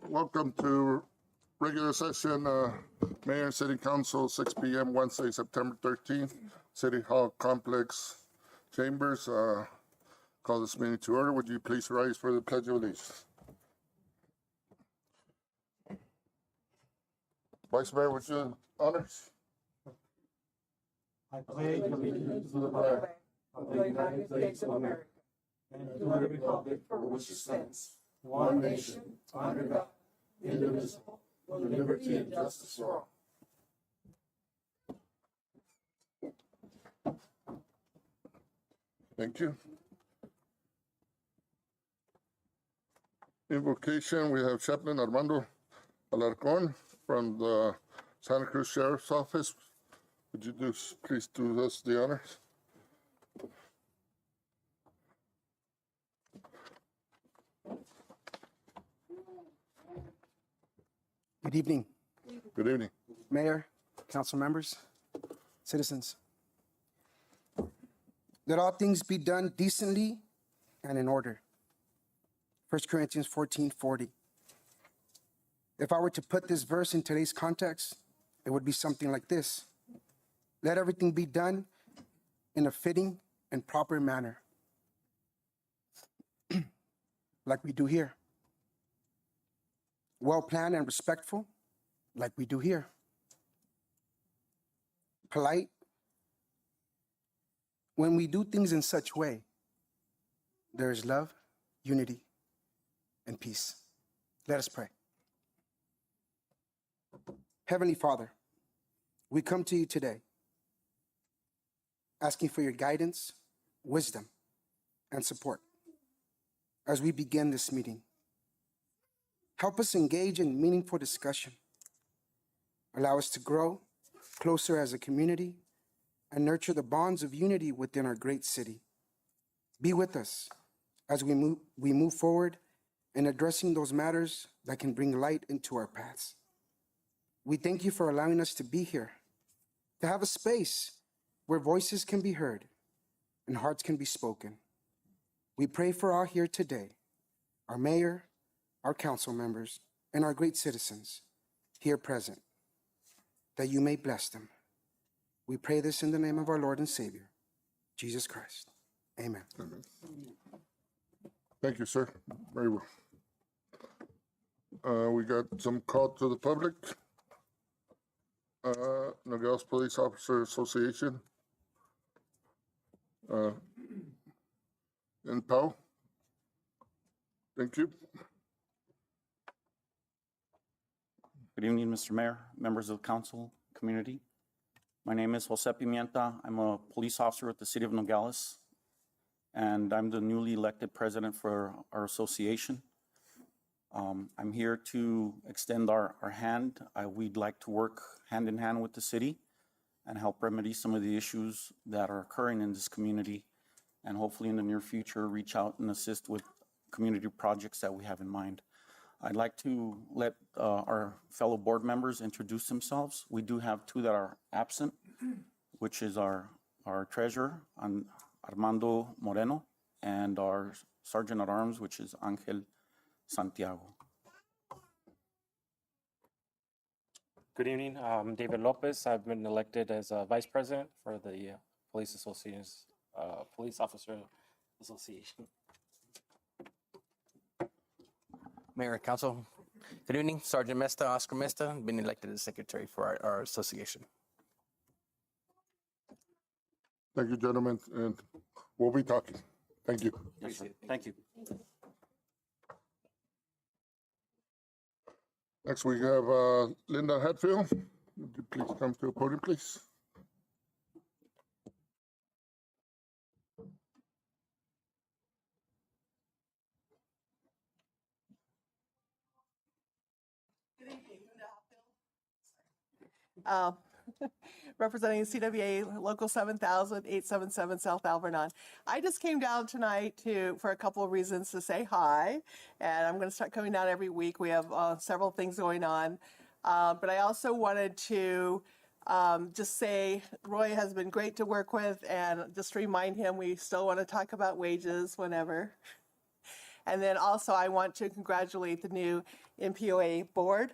Welcome to regular session, Mayor and City Council, 6 p.m. Wednesday, September 13th, City Hall Complex Chambers. Call this meeting to order. Would you please rise for the Pledge of Allegiance? Vice Mayor, would you honors? I pledge allegiance to the flag of the United States of America and to the republic for which it stands, one nation, under God, indivisible, with liberty and justice for all. Thank you. Invocation, we have Chaplain Armando Alarcon from the Santa Cruz Sheriff's Office. Would you please do us the honors? Good evening, Good evening. Mayor, council members, citizens. Let all things be done decently and in order. 1 Corinthians 14:40. If I were to put this verse in today's context, it would be something like this. Let everything be done in a fitting and proper manner, like we do here. Well-planned and respectful, like we do here. Polite, when we do things in such way, there is love, unity, and peace. Let us pray. Heavenly Father, we come to you today asking for your guidance, wisdom, and support as we begin this meeting. Help us engage in meaningful discussion. Allow us to grow closer as a community and nurture the bonds of unity within our great city. Be with us as we move forward in addressing those matters that can bring light into our paths. We thank you for allowing us to be here, to have a space where voices can be heard and hearts can be spoken. We pray for all here today, our mayor, our council members, and our great citizens here present, that you may bless them. We pray this in the name of our Lord and Savior, Jesus Christ. Amen. Amen. Thank you, sir. Very well. We got some call to the public. Nogales Police Officer Association. In Pau. Thank you. Good evening, Mr. Mayor, members of the council, community. My name is Jose Pimienta. I'm a police officer with the city of Nogales, and I'm the newly elected president for our association. I'm here to extend our hand. We'd like to work hand in hand with the city and help remedy some of the issues that are occurring in this community, and hopefully in the near future, reach out and assist with community projects that we have in mind. I'd like to let our fellow board members introduce themselves. We do have two that are absent, which is our treasurer, Armando Moreno, and our sergeant at arms, which is Angel Santiago. Good evening, I'm David Lopez. I've been elected as vice president for the Police Association's Police Officer Association. Mayor and Council, good evening. Sergeant Mesta, Oscar Mesta, been elected as secretary for our association. Thank you, gentlemen, and we'll be talking. Thank you. Yes, sir. Thank you. Next, we have Linda Hatfield. Would you please come to the podium, please? Representing CWA Local 7000, 877 South Alvernon. I just came down tonight for a couple of reasons to say hi, and I'm going to start coming down every week. We have several things going on, but I also wanted to just say Roy has been great to work with, and just remind him we still want to talk about wages whenever. And then also I want to congratulate the new MPOA board.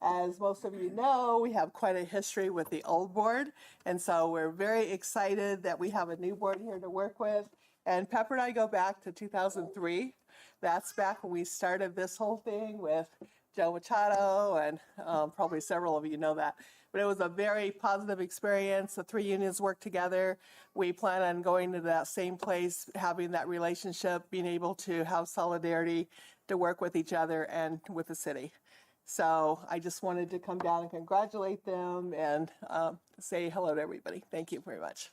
As most of you know, we have quite a history with the old board. And so we're very excited that we have a new board here to work with. And Pepper and I go back to 2003. That's back when we started this whole thing with Joe Machado, and probably several of you know that. But it was a very positive experience. The three unions worked together. We plan on going to that same place, having that relationship, being able to have solidarity to work with each other and with the city. So I just wanted to come down and congratulate them and say hello to everybody. Thank you very much.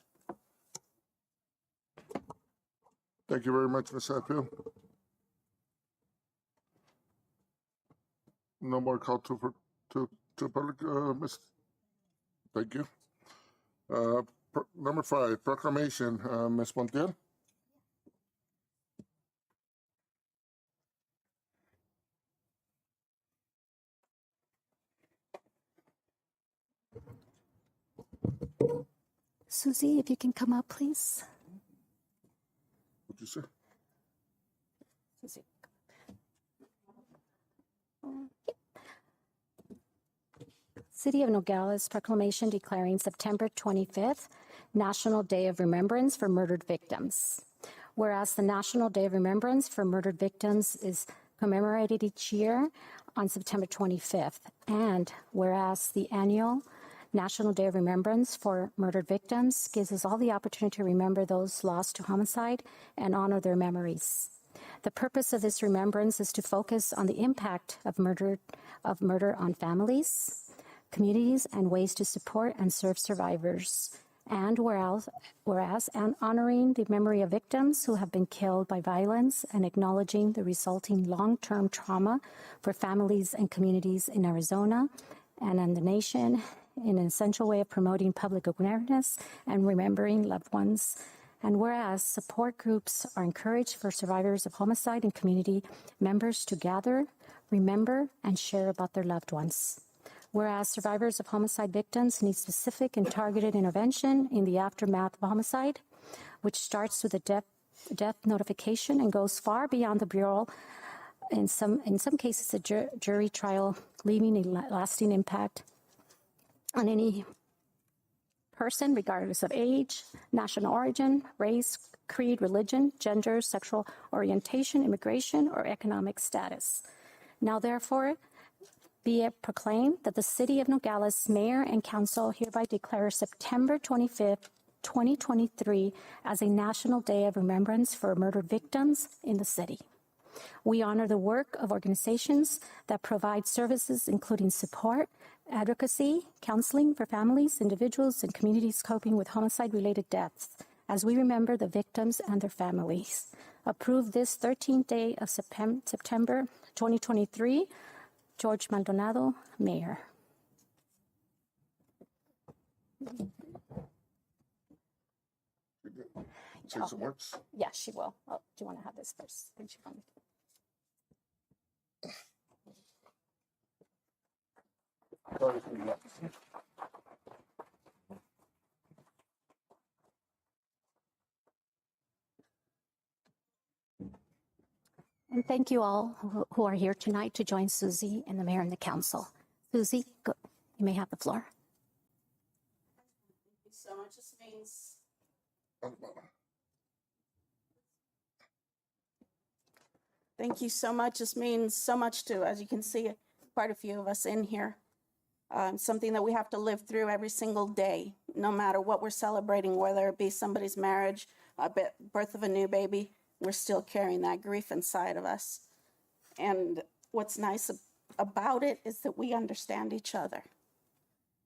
Thank you very much, Ms. Hatfield. No more call to public, Ms. Thank you. Number 5, proclamation, Ms. Montiel. Susie, if you can come up, please. What'd you say? Susie. City of Nogales proclamation declaring September 25th National Day of Remembrance for Murdered Victims. Whereas the National Day of Remembrance for Murdered Victims is commemorated each year on September 25th, and whereas the annual National Day of Remembrance for Murdered Victims gives us all the opportunity to remember those lost to homicide and honor their memories. The purpose of this remembrance is to focus on the impact of murder on families, communities, and ways to support and serve survivors. And whereas and honoring the memory of victims who have been killed by violence and acknowledging the resulting long-term trauma for families and communities in Arizona and in the nation in an essential way of promoting public awareness and remembering loved ones. And whereas support groups are encouraged for survivors of homicide and community members to gather, remember, and share about their loved ones. Whereas survivors of homicide victims need specific and targeted intervention in the aftermath of homicide, which starts with a death notification and goes far beyond the Bureau. In some cases, a jury trial, leaving a lasting impact on any person, regardless of age, national origin, race, creed, religion, gender, sexual orientation, immigration, or economic status. Now, therefore, be it proclaimed that the City of Nogales Mayor and Council hereby declare September 25th, 2023 as a National Day of Remembrance for Murdered Victims in the city. We honor the work of organizations that provide services including support, advocacy, counseling for families, individuals, and communities coping with homicide-related deaths, as we remember the victims and their families. Approve this 13th day of September 2023. George Maldonado, Mayor. Say some words. Yeah, she will. Oh, do you want to have this first? Then she comes. And thank you all who are here tonight to join Susie and the mayor and the council. Susie, go, you may have the floor. Thank you so much. This means thank you so much. This means so much to, as you can see, quite a few of us in here. Something that we have to live through every single day, no matter what we're celebrating, whether it be somebody's marriage, birth of a new baby, we're still carrying that grief inside of us. And what's nice about it is that we understand each other.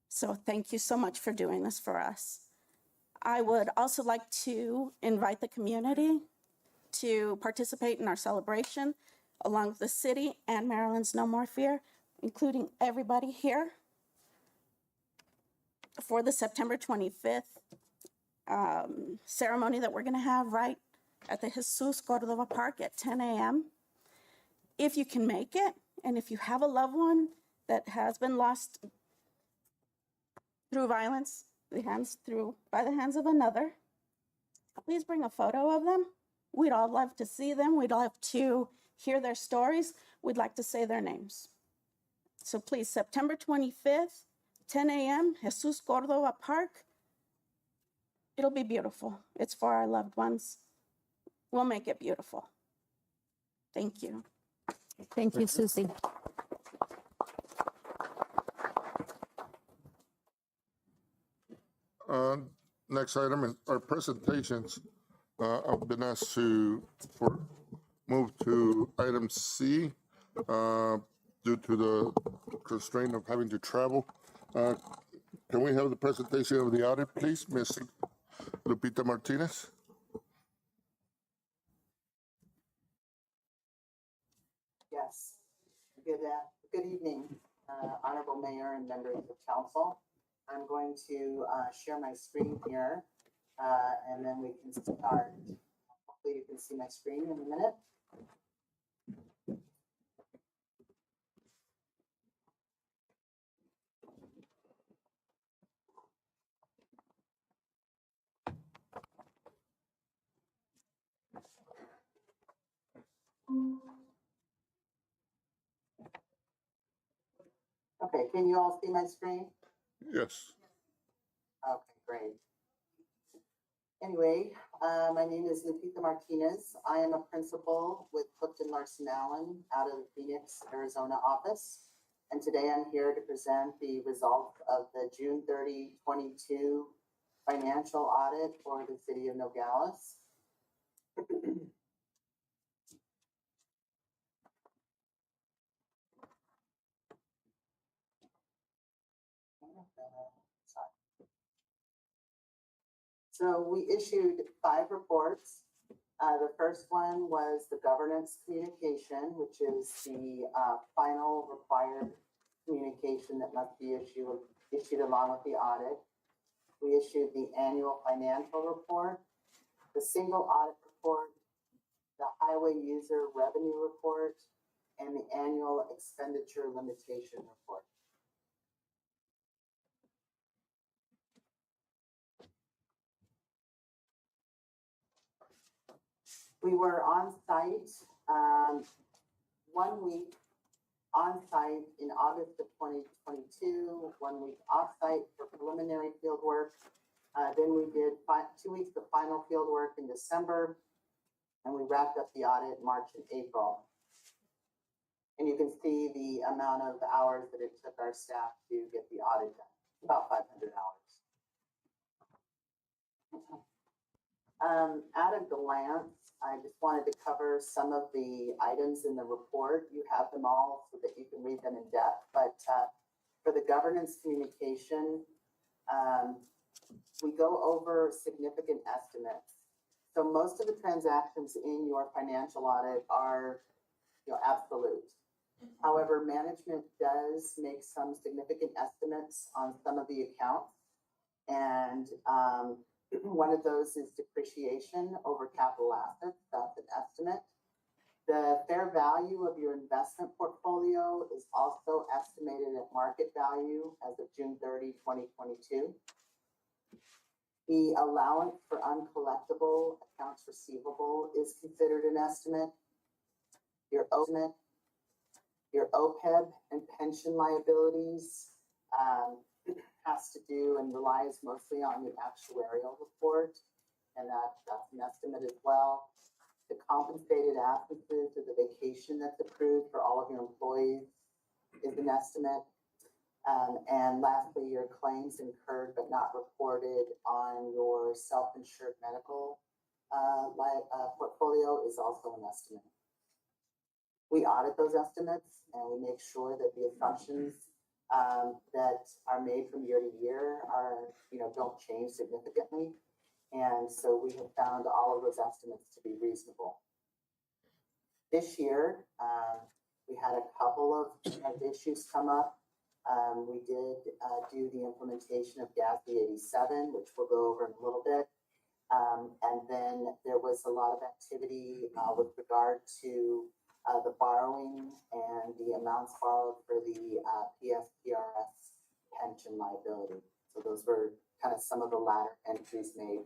So thank you so much for doing this for us. I would also like to invite the community to participate in our celebration along with the city and Maryland's No More Fear, including everybody here for the September 25th ceremony that we're going to have right at the Jesus Cordova Park at 10 a.m. If you can make it, and if you have a loved one that has been lost through violence, by the hands of another, please bring a photo of them. We'd all love to see them. We'd love to hear their stories, we'd like to say their names. So please, September 25th, 10 a.m., Jesus Cordova Park. It'll be beautiful. It's for our loved ones. We'll make it beautiful. Thank you. Thank you, Susie. Next item is our presentations. I've been asked move to item C due to the constraint of having to travel. Can we have the presentation of the audit, please, Ms. Lupita Martinez? Yes. Good evening, Honorable Mayor and members of council. I'm going to share my screen here, and then we can start. Hopefully you can see my screen in a minute. Okay, can you all see my screen? Yes. Okay, great. Anyway, my name is Lupita Martinez. I am a principal with Clifton Larson Allen out of the Phoenix, Arizona office. And today I'm here to present the results of the June 30, 22 financial audit for the city of Nogales. So we issued 5 reports. The first one was the governance communication, which is the final required communication that must be issued along with the audit. We issued the annual financial report, the single audit report, the highway user revenue report, and the annual expenditure limitation report. We were on site 1 week on site in August of 2022, 1 week off site for preliminary field work. Then we did 2 weeks of final field work in December, and we wrapped up the audit in March and April. And you can see the amount of hours that it took our staff to get the audit done, about 500 hours. At a glance, I just wanted to cover some of the items in the report. You have them all so that you can read them in depth, but for the governance communication, we go over significant estimates. So most of the transactions in your financial audit are, absolute. However, management does make some significant estimates on some of the accounts. And one of those is depreciation over capital assets. That's an estimate. The fair value of your investment portfolio is also estimated at market value as of June 30, 2022. The allowance for uncollectible accounts receivable is considered an estimate. Your OPEB and pension liabilities has to do and relies mostly on the actuarial report, and that's an estimate as well. The compensated absences or the vacation that's accrued for all of your employees is an estimate. And lastly, your claims incurred but not reported on your self-insured medical portfolio is also an estimate. We audit those estimates and we make sure that the assumptions that are made from year to year don't change significantly. And so we have found all of those estimates to be reasonable. This year, we had a couple of issues come up. We did do the implementation of GASB 87, which we'll go over in a little bit. And then there was a lot of activity with regard to the borrowing and the amounts borrowed for the PSPRS pension liability. So those were kind of some of the latter entries made.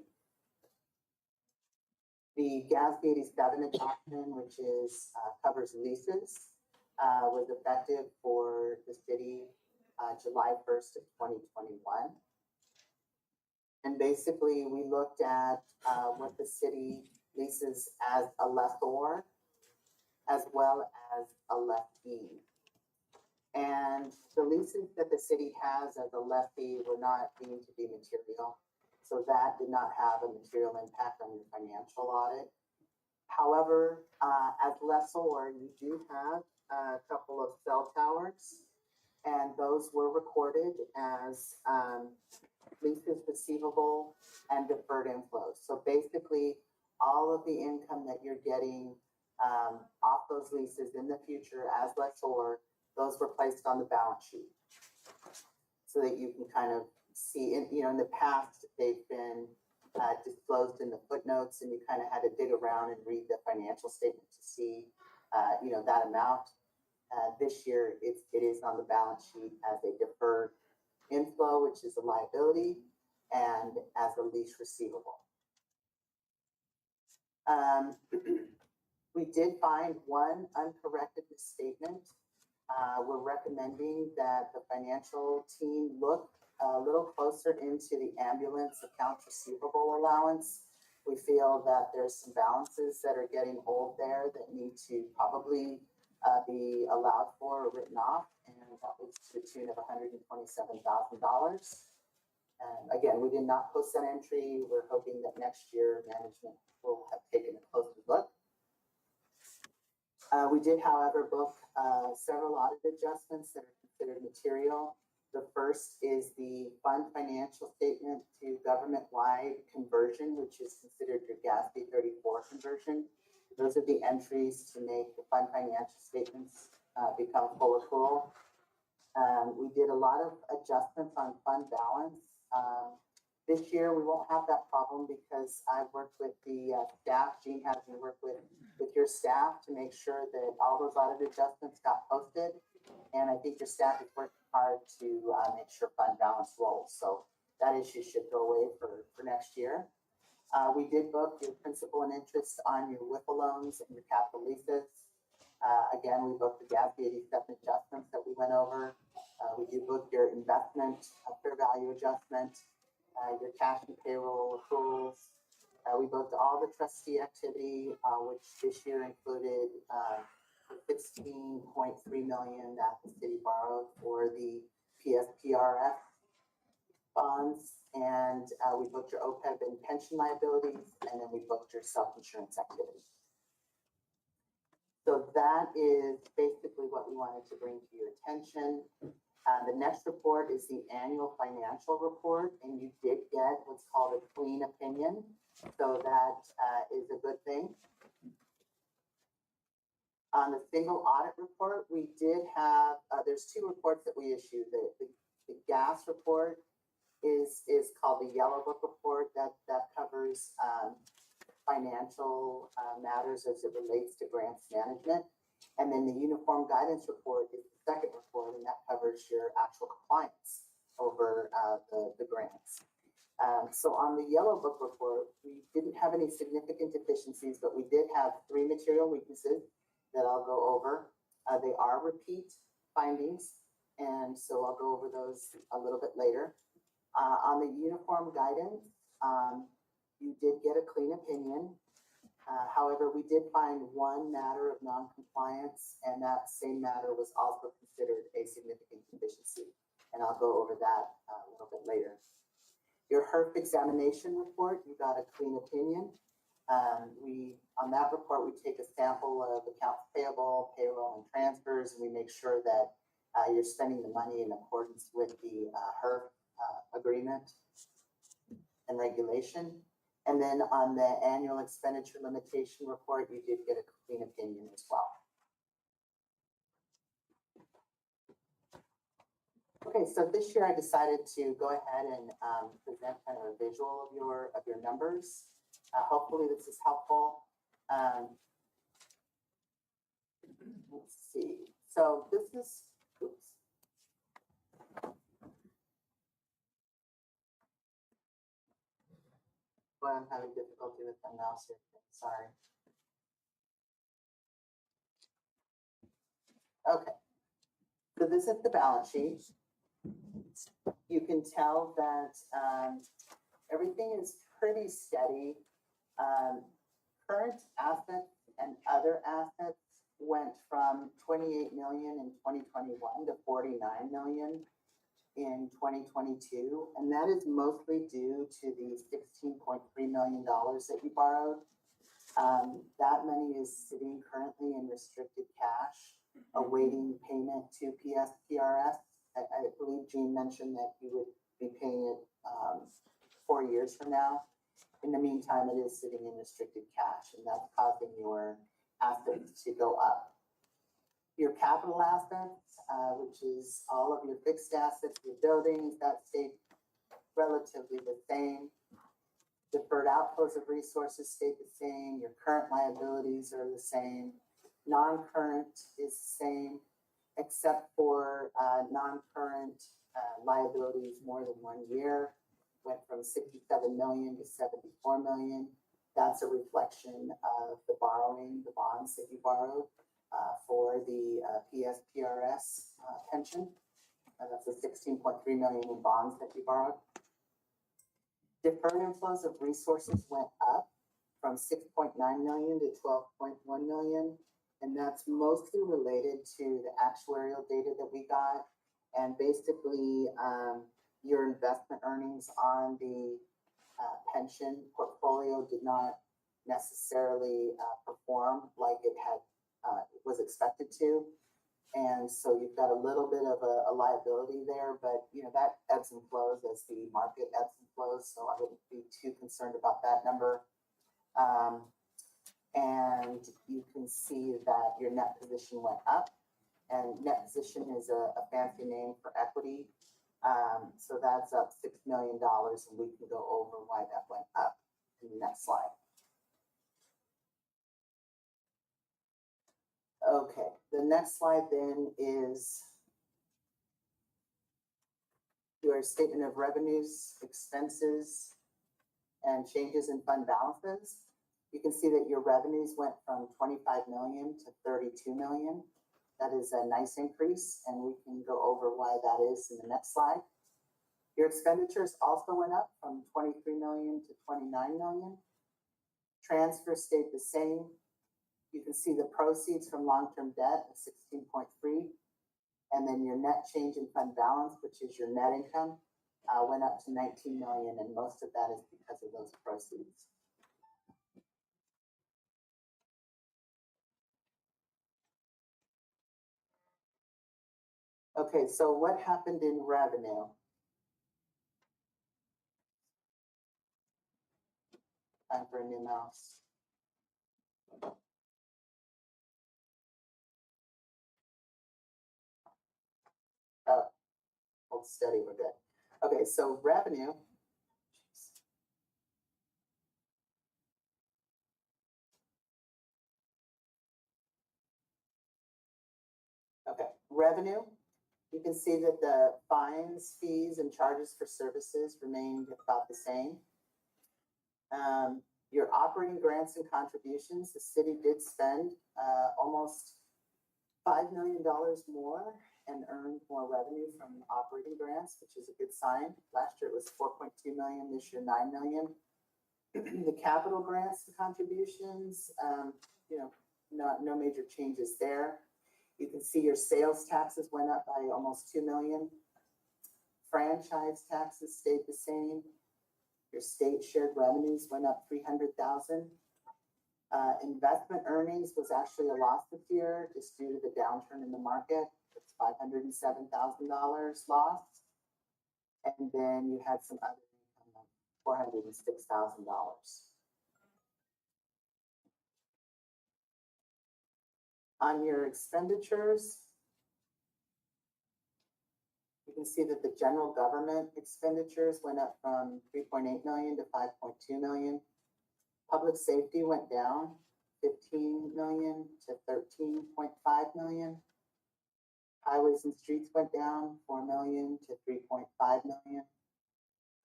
The GASB 87 adoption, which is, covers leases, was effective for the city, July 1st of 2021. And basically, we looked at, what the city leases as a lessor as well as a lessee. And the leases that the city has as a lessee were not deemed to be material. So that did not have a material impact on your financial audit. However, as lessor, you do have a couple of cell towers, and those were recorded as leases receivable and deferred inflows. So basically, all of the income that you're getting off those leases in the future as lessor, those were placed on the balance sheet so that you can kind of see. In the past, they've been disclosed in the footnotes, and you kind of had to dig around and read the financial statement to see, that amount. This year, it is on the balance sheet as a deferred inflow, which is a liability, and as a lease receivable. We did find one uncorrected misstatement. We're recommending that the financial team look a little closer into the ambulance accounts receivable allowance. We feel that there's some balances that are getting old there that need to probably be allowed for or written off, and that was to the tune of $127,000. And again, we did not post that entry. We're hoping that next year management will have taken a closer look. We did, however, book several audit adjustments that are considered material. The first is the fund financial statement to government-wide conversion, which is considered your GASB 34 conversion. Those are the entries to make the fund financial statements become full accrual. We did a lot of adjustments on fund balance. This year, we won't have that problem because I've worked with the staff. Jean has me work with your staff to make sure that all those audit adjustments got posted. And I think your staff is working hard to make sure fund balance rolls. So that issue should go away for next year. We did book your principal and interest on your WIFA loans and your capital leases. Again, we booked the GASB 87 adjustments that we went over. We do book your investment fair value adjustment, your cash and payroll accruals. We booked all the trustee activity, which this year included $16.3 million that the city borrowed for the PSPRF bonds, and we booked your OPEB and pension liabilities, and then we booked your self-insurance activity. So that is basically what we wanted to bring to your attention. The next report is the annual financial report, and you did get what's called a clean opinion. So that is a good thing. On the single audit report, we did have, there's two reports that we issued. The gas report is called the Yellow Book report that covers financial matters as it relates to grants management. And then the uniform guidance report is the second report, and that covers your actual compliance over the grants. So on the Yellow Book report, we didn't have any significant deficiencies, but we did have 3 material weaknesses that I'll go over. They are repeat findings, and so I'll go over those a little bit later. On the uniform guidance, you did get a clean opinion. However, we did find one matter of non-compliance, and that same matter was also considered a significant deficiency. And I'll go over that a little bit later. Your HERF examination report, you got a clean opinion. On that report, we take a sample of accounts payable, payroll, and transfers, and we make sure that you're spending the money in accordance with the HERF agreement and regulation. And then on the annual expenditure limitation report, you did get a clean opinion as well. Okay, so this year I decided to go ahead and present kind of a visual of your numbers. Hopefully this is helpful. Let's see. So this is, oops. What I'm having difficulty with my mouse here, sorry. Okay, so this is the balance sheet. You can tell that everything is pretty steady. Current assets and other assets went from 28 million in 2021 to 49 million in 2022, and that is mostly due to the $16.3 million that you borrowed. That money is sitting currently in restricted cash, awaiting payment to PSPRS. I believe Gene mentioned that he would be paying it 4 years from now. In the meantime, it is sitting in restricted cash, and that's causing your assets to go up. Your capital assets, which is all of your fixed assets, your buildings, that stayed relatively the same. Deferred outflows of resources stayed the same. Your current liabilities are the same. Non-current is the same, except for non-current liabilities more than 1 year. Went from 67 million to 74 million. That's a reflection of the borrowing, the bonds that you borrowed for the PSPRS pension. That's the 16.3 million in bonds that you borrowed. Deferred inflows of resources went up from 6.9 million to 12.1 million. And that's mostly related to the actuarial data that we got. And basically, your investment earnings on the pension portfolio did not necessarily perform like it had was expected to. And so you've got a little bit of a liability there, but you know that ebbs and flows as the market ebbs and flows. So I wouldn't be too concerned about that number. And you can see that your net position went up, and net position is a fancy name for equity. So that's up $6 million, and we can go over why that went up in the next slide. Okay, the next slide then is your statement of revenues, expenses, and changes in fund balances. You can see that your revenues went from 25 million to 32 million. That is a nice increase, and we can go over why that is in the next slide. Your expenditures also went up from 23 million to 29 million. Transfers stayed the same. You can see the proceeds from long-term debt of 16.3, and then your net change in fund balance, which is your net income, went up to 19 million, and most of that is because of those proceeds. Okay, so what happened in revenue? Time for a new mouse. Oh, hold steady, we're good. Okay, so revenue. Okay, revenue. You can see that the fines, fees, and charges for services remained about the same. Your operating grants and contributions, the city did spend almost $5 million more and earned more revenue from operating grants, which is a good sign. Last year it was 4.2 million, this year 9 million. The capital grants and contributions, no major changes there. You can see your sales taxes went up by almost 2 million. Franchise taxes stayed the same. Your state shared revenues went up 300,000. Investment earnings was actually a loss this year just due to the downturn in the market. It's $507,000 loss. And then you had some other income of $406,000. On your expenditures, you can see that the general government expenditures went up from 3.8 million to 5.2 million. Public safety went down 15 million to 13.5 million. Highways and streets went down 4 million to 3.5 million.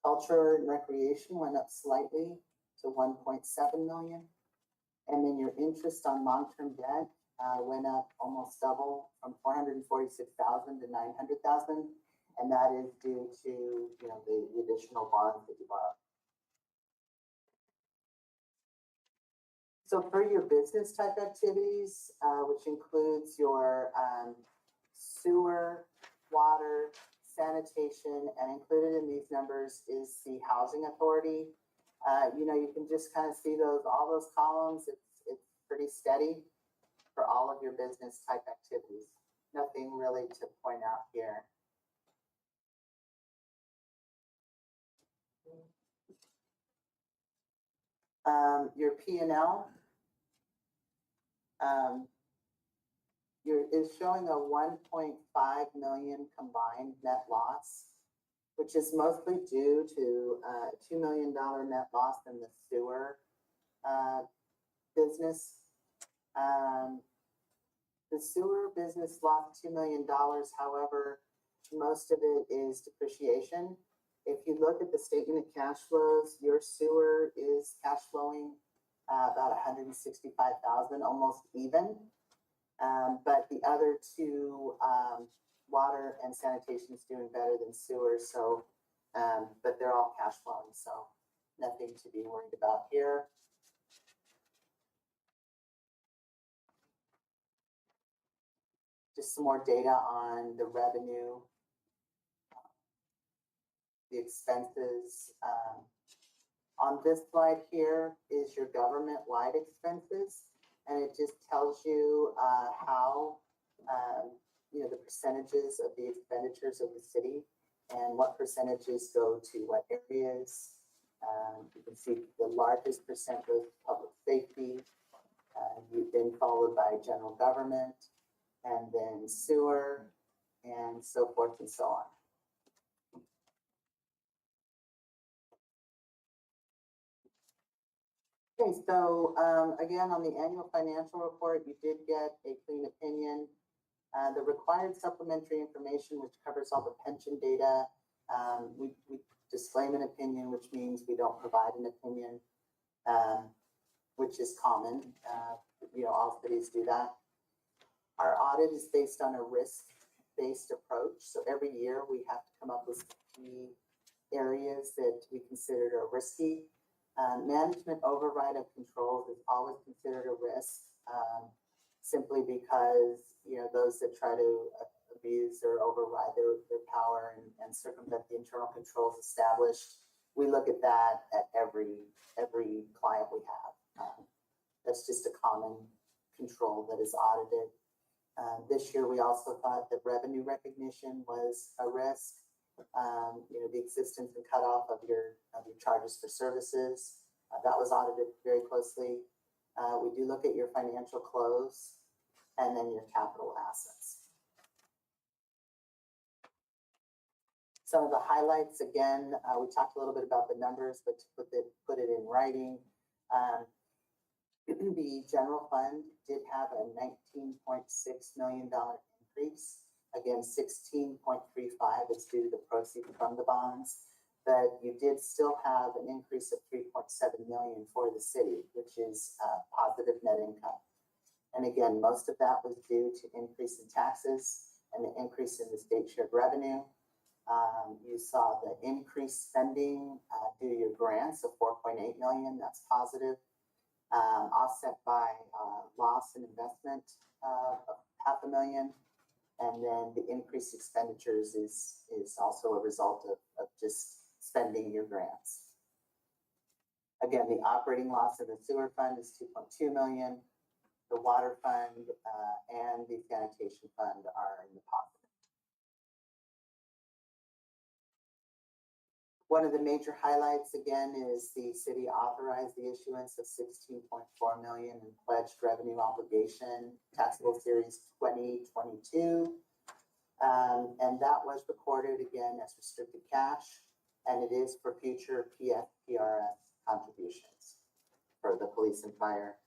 Culture and recreation went up slightly to 1.7 million. And then your interest on long-term debt went up almost double from 446,000 to 900,000. And that is due to, the additional bonds that you borrowed. So for your business type activities, which includes your sewer, water, sanitation, and included in these numbers is the housing authority. You can just kind of see all those columns. It's pretty steady for all of your business type activities. Nothing really to point out here. Your P&L is showing a 1.5 million combined net loss, which is mostly due to a $2 million net loss in the sewer business. The sewer business lost $2 million. However, most of it is depreciation. If you look at the statement of cash flows, your sewer is cash flowing about 165,000, almost even. But the other two, water and sanitation, is doing better than sewer. So, but they're all cash flowing, so nothing to be worried about here. Just some more data on the revenue, the expenses. On this slide here is your government-wide expenses, and it just tells you how, the percentages of the expenditures of the city and what percentages go to what areas. You can see the largest percent goes to public safety, then followed by general government, and then sewer, and so forth and so on. Okay, so again, on the annual financial report, you did get a clean opinion. The required supplementary information, which covers all the pension data, we disclaim an opinion, which means we don't provide an opinion, which is common. All cities do that. Our audit is based on a risk-based approach. So every year we have to come up with key areas that we consider are risky. Management override of controls is always considered a risk, simply because, those that try to abuse or override their power and circumvent the internal controls established, we look at that at every client we have. That's just a common control that is audited. This year, we also thought that revenue recognition was a risk. The existence and cutoff of your charges for services, that was audited very closely. We do look at your financial close and then your capital assets. Some of the highlights, again, we talked a little bit about the numbers, but to put it in writing, the general fund did have a $19.6 million increase. Again, 16.35 is due to the proceeds from the bonds, but you did still have an increase of 3.7 million for the city, which is positive net income. And again, most of that was due to increase in taxes and the increase in the state shared revenue. You saw the increased spending due to your grants of 4.8 million. That's positive. Offset by loss in investment of $500,000. And then the increased expenditures is also a result of just spending your grants. Again, the operating loss of the sewer fund is 2.2 million. The water fund and the sanitation fund are in the positive. One of the major highlights, again, is the city authorized the issuance of 16.4 million in pledged revenue obligation, taxable series 2022. And that was recorded again as restricted cash, and it is for future PRS contributions for the police and fire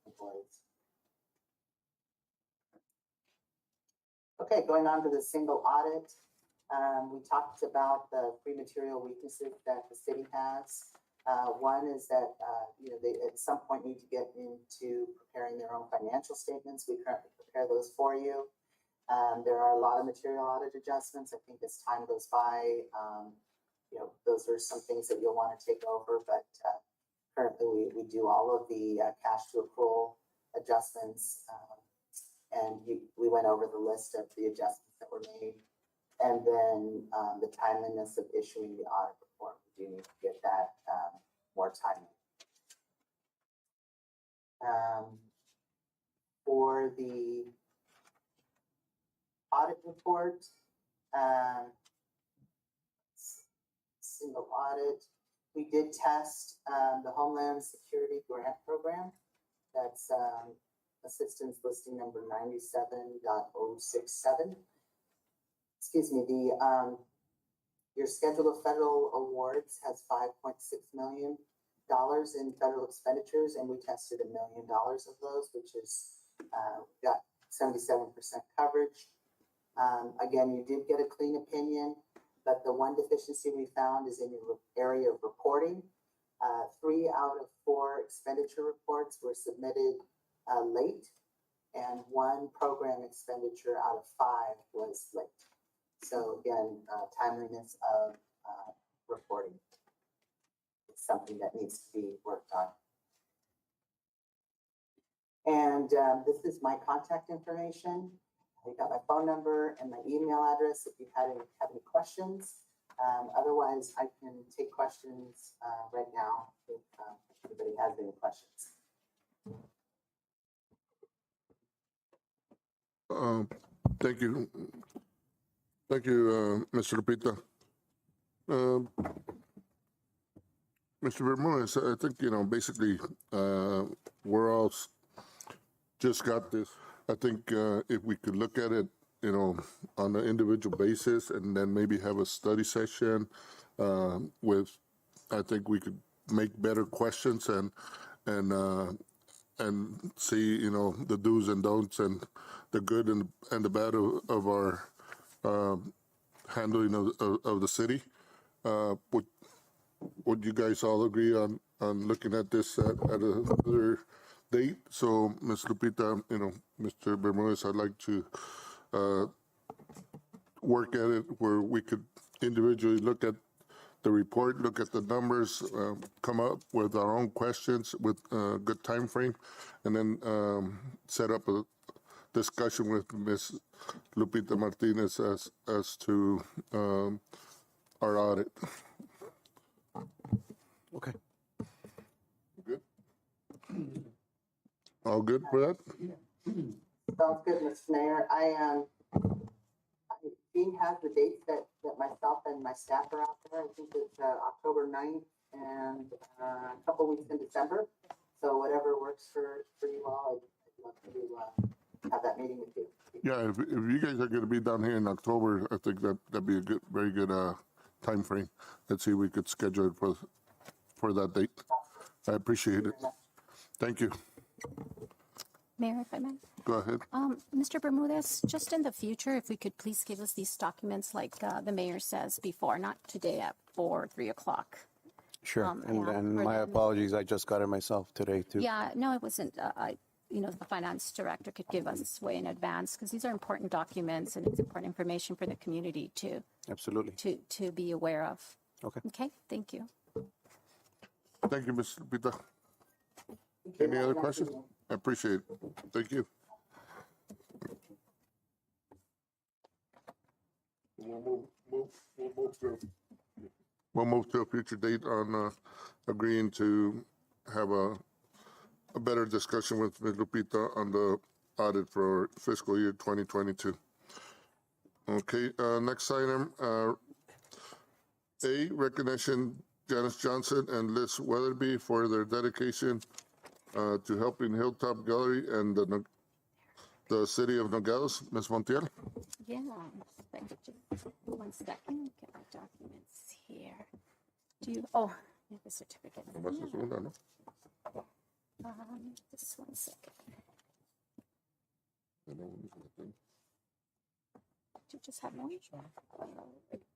employees. Okay, going on to the single audit. We talked about the three material weaknesses that the city has. One is that, they at some point need to get into preparing their own financial statements. We currently prepare those for you. There are a lot of material audit adjustments. I think as time goes by, those are some things that you'll want to take over, but currently we do all of the cash to accrual adjustments. And we went over the list of the adjustments that were made. And then the timeliness of issuing the audit report. We do need to get that more timely. For the audit report, single audit, we did test the Homeland Security Grant Program. That's assistance listing number 97.067. Excuse me, your schedule of federal awards has $5.6 million in federal expenditures, and we tested $1 million of those, which is got 77% coverage. Again, you did get a clean opinion, but the one deficiency we found is in your area of reporting. 3 out of 4 expenditure reports were submitted late, and 1 program expenditure out of 5 was late. So again, timeliness of reporting is something that needs to be worked on. And this is my contact information. I got my phone number and my email address if you have any questions. Otherwise, I can take questions right now if anybody has any questions. Thank you. Thank you, Mr. Lupita. Mr. Bermudez, I think, basically, we're all just got this. I think if we could look at it, on an individual basis and then maybe have a study session I think we could make better questions and see, the do's and don'ts and the good and the bad of our handling of the city. Would you guys all agree on looking at this at another date? So, Ms. Lupita, Mr. Bermudez, I'd like to work at it where we could individually look at the report, look at the numbers, come up with our own questions with a good time frame, and then set up a discussion with Ms. Lupita Martinez as to our audit. Okay. Good? All good for that? Sounds good, Mr. Mayor. Dean has the dates that myself and my staff are out there. I think it's October 9th and a couple weeks in December. So whatever works for you all, I'd love to have that meeting with you. Yeah, if you guys are going to be down here in October, I think that'd be a very good time frame. Let's see if we could schedule it for that date. I appreciate it. Thank you. Mayor, if I may. Go ahead. Mr. Bermudez, just in the future, if we could please give us these documents like the mayor says before, not today at 4 or 3 o'clock. Sure. Yeah, And for my them. apologies. I just got it myself today too. Yeah, no, it wasn't. The finance director could give us way in advance because these are important documents and it's important information for the community Absolutely. to be aware of. Okay. Okay, thank you. Thank you, Ms. Lupita. Any other questions? I appreciate it. Thank you. We'll move to a future date on agreeing to have a better discussion with Ms. Lupita on the audit for fiscal year 2022. Okay, next item, A, recognition Janice Johnson and Liz Weatherby for their dedication to helping Hilltop Gallery and the city of Nogales. Ms. Montiel? Yeah, just 1 second. Get my documents here. You have a certificate. Just 1 second. Do you just have one?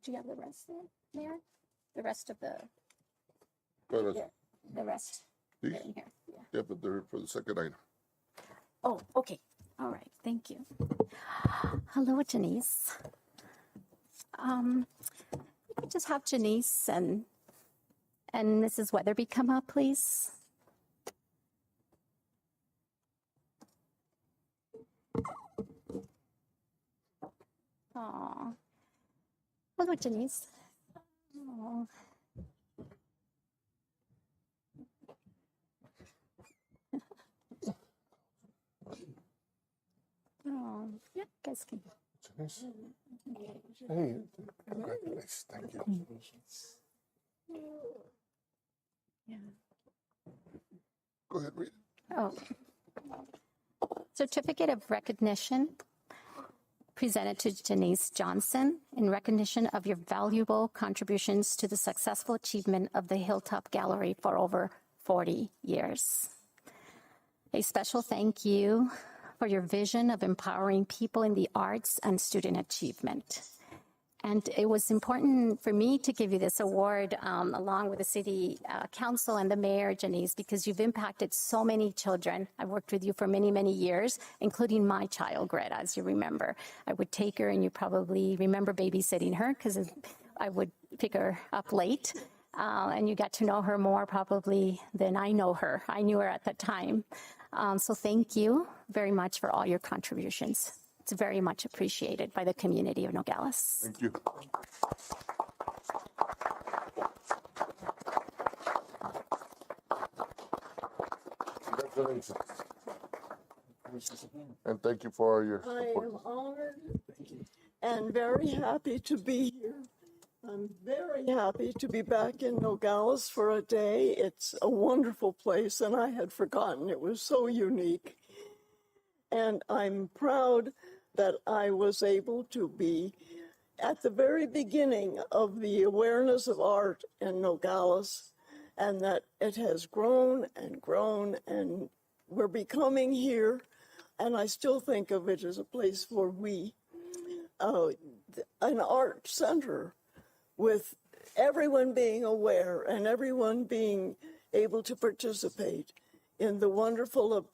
Do you have the rest there, Mayor? The rest of the But, The rest these? are in here. Yeah. Yeah, but they're for the second item. Oh, okay. All right. Thank you. Hello, Janice. We could just have Janice and Mrs. Weatherby come up, please. Oh, hello, Janice. Oh. Oh, yeah, guys can. Janice? Hey, congratulations. Thank you. Yeah. Go ahead, read it. Oh. Certificate of recognition presented to Janice Johnson in recognition of your valuable contributions to the successful achievement of the Hilltop Gallery for over 40 years. A special thank you for your vision of empowering people in the arts and student achievement. And it was important for me to give you this award along with the city council and the mayor, Janice, because you've impacted so many children. I've worked with you for many, many years, including my child, Greta, as you remember. I would take her, and you probably remember babysitting her because I would pick her up late. And you got to know her more probably than I know her. I knew her at that time. So thank you very much for all your contributions. It's very much appreciated by the community of Nogales. Thank you. Congratulations. And thank you for all your I support. am honored and very happy to be here. I'm very happy to be back in Nogales for a day. It's a wonderful place, and I had forgotten it was so unique. And I'm proud that I was able to be at the very beginning of the awareness of art in Nogales, and that it has grown and grown, and we're becoming here, and I still think of it as a place for an art center with everyone being aware and everyone being able to participate in the wonderful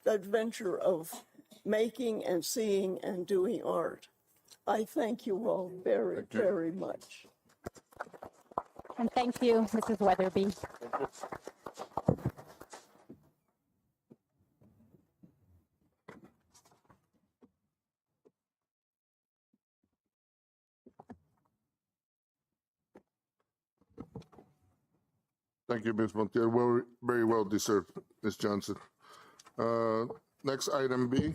adventure of making and seeing and doing art. I thank you all very, very much. And thank you, Mrs. Weatherby. Thank you, Ms. Montiel. Well, very well deserved, Ms. Johnson. Next item B,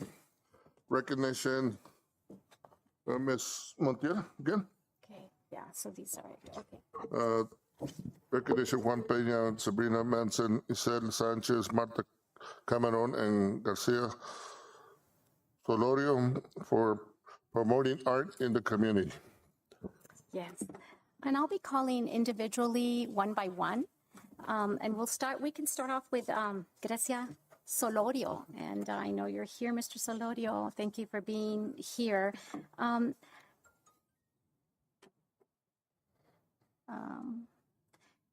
recognition. Ms. Montiel, again. Okay, yeah, so these are it. Okay. Recognition Juan Peña, Sabrina Manson, Isel Sanchez, Marta Cameron, and Garcia Solorio for promoting art in the community. Yes. And I'll be calling individually one by one. And we can start off with Gracia Solorio. And I know you're here, Mr. Solorio. Thank you for being here.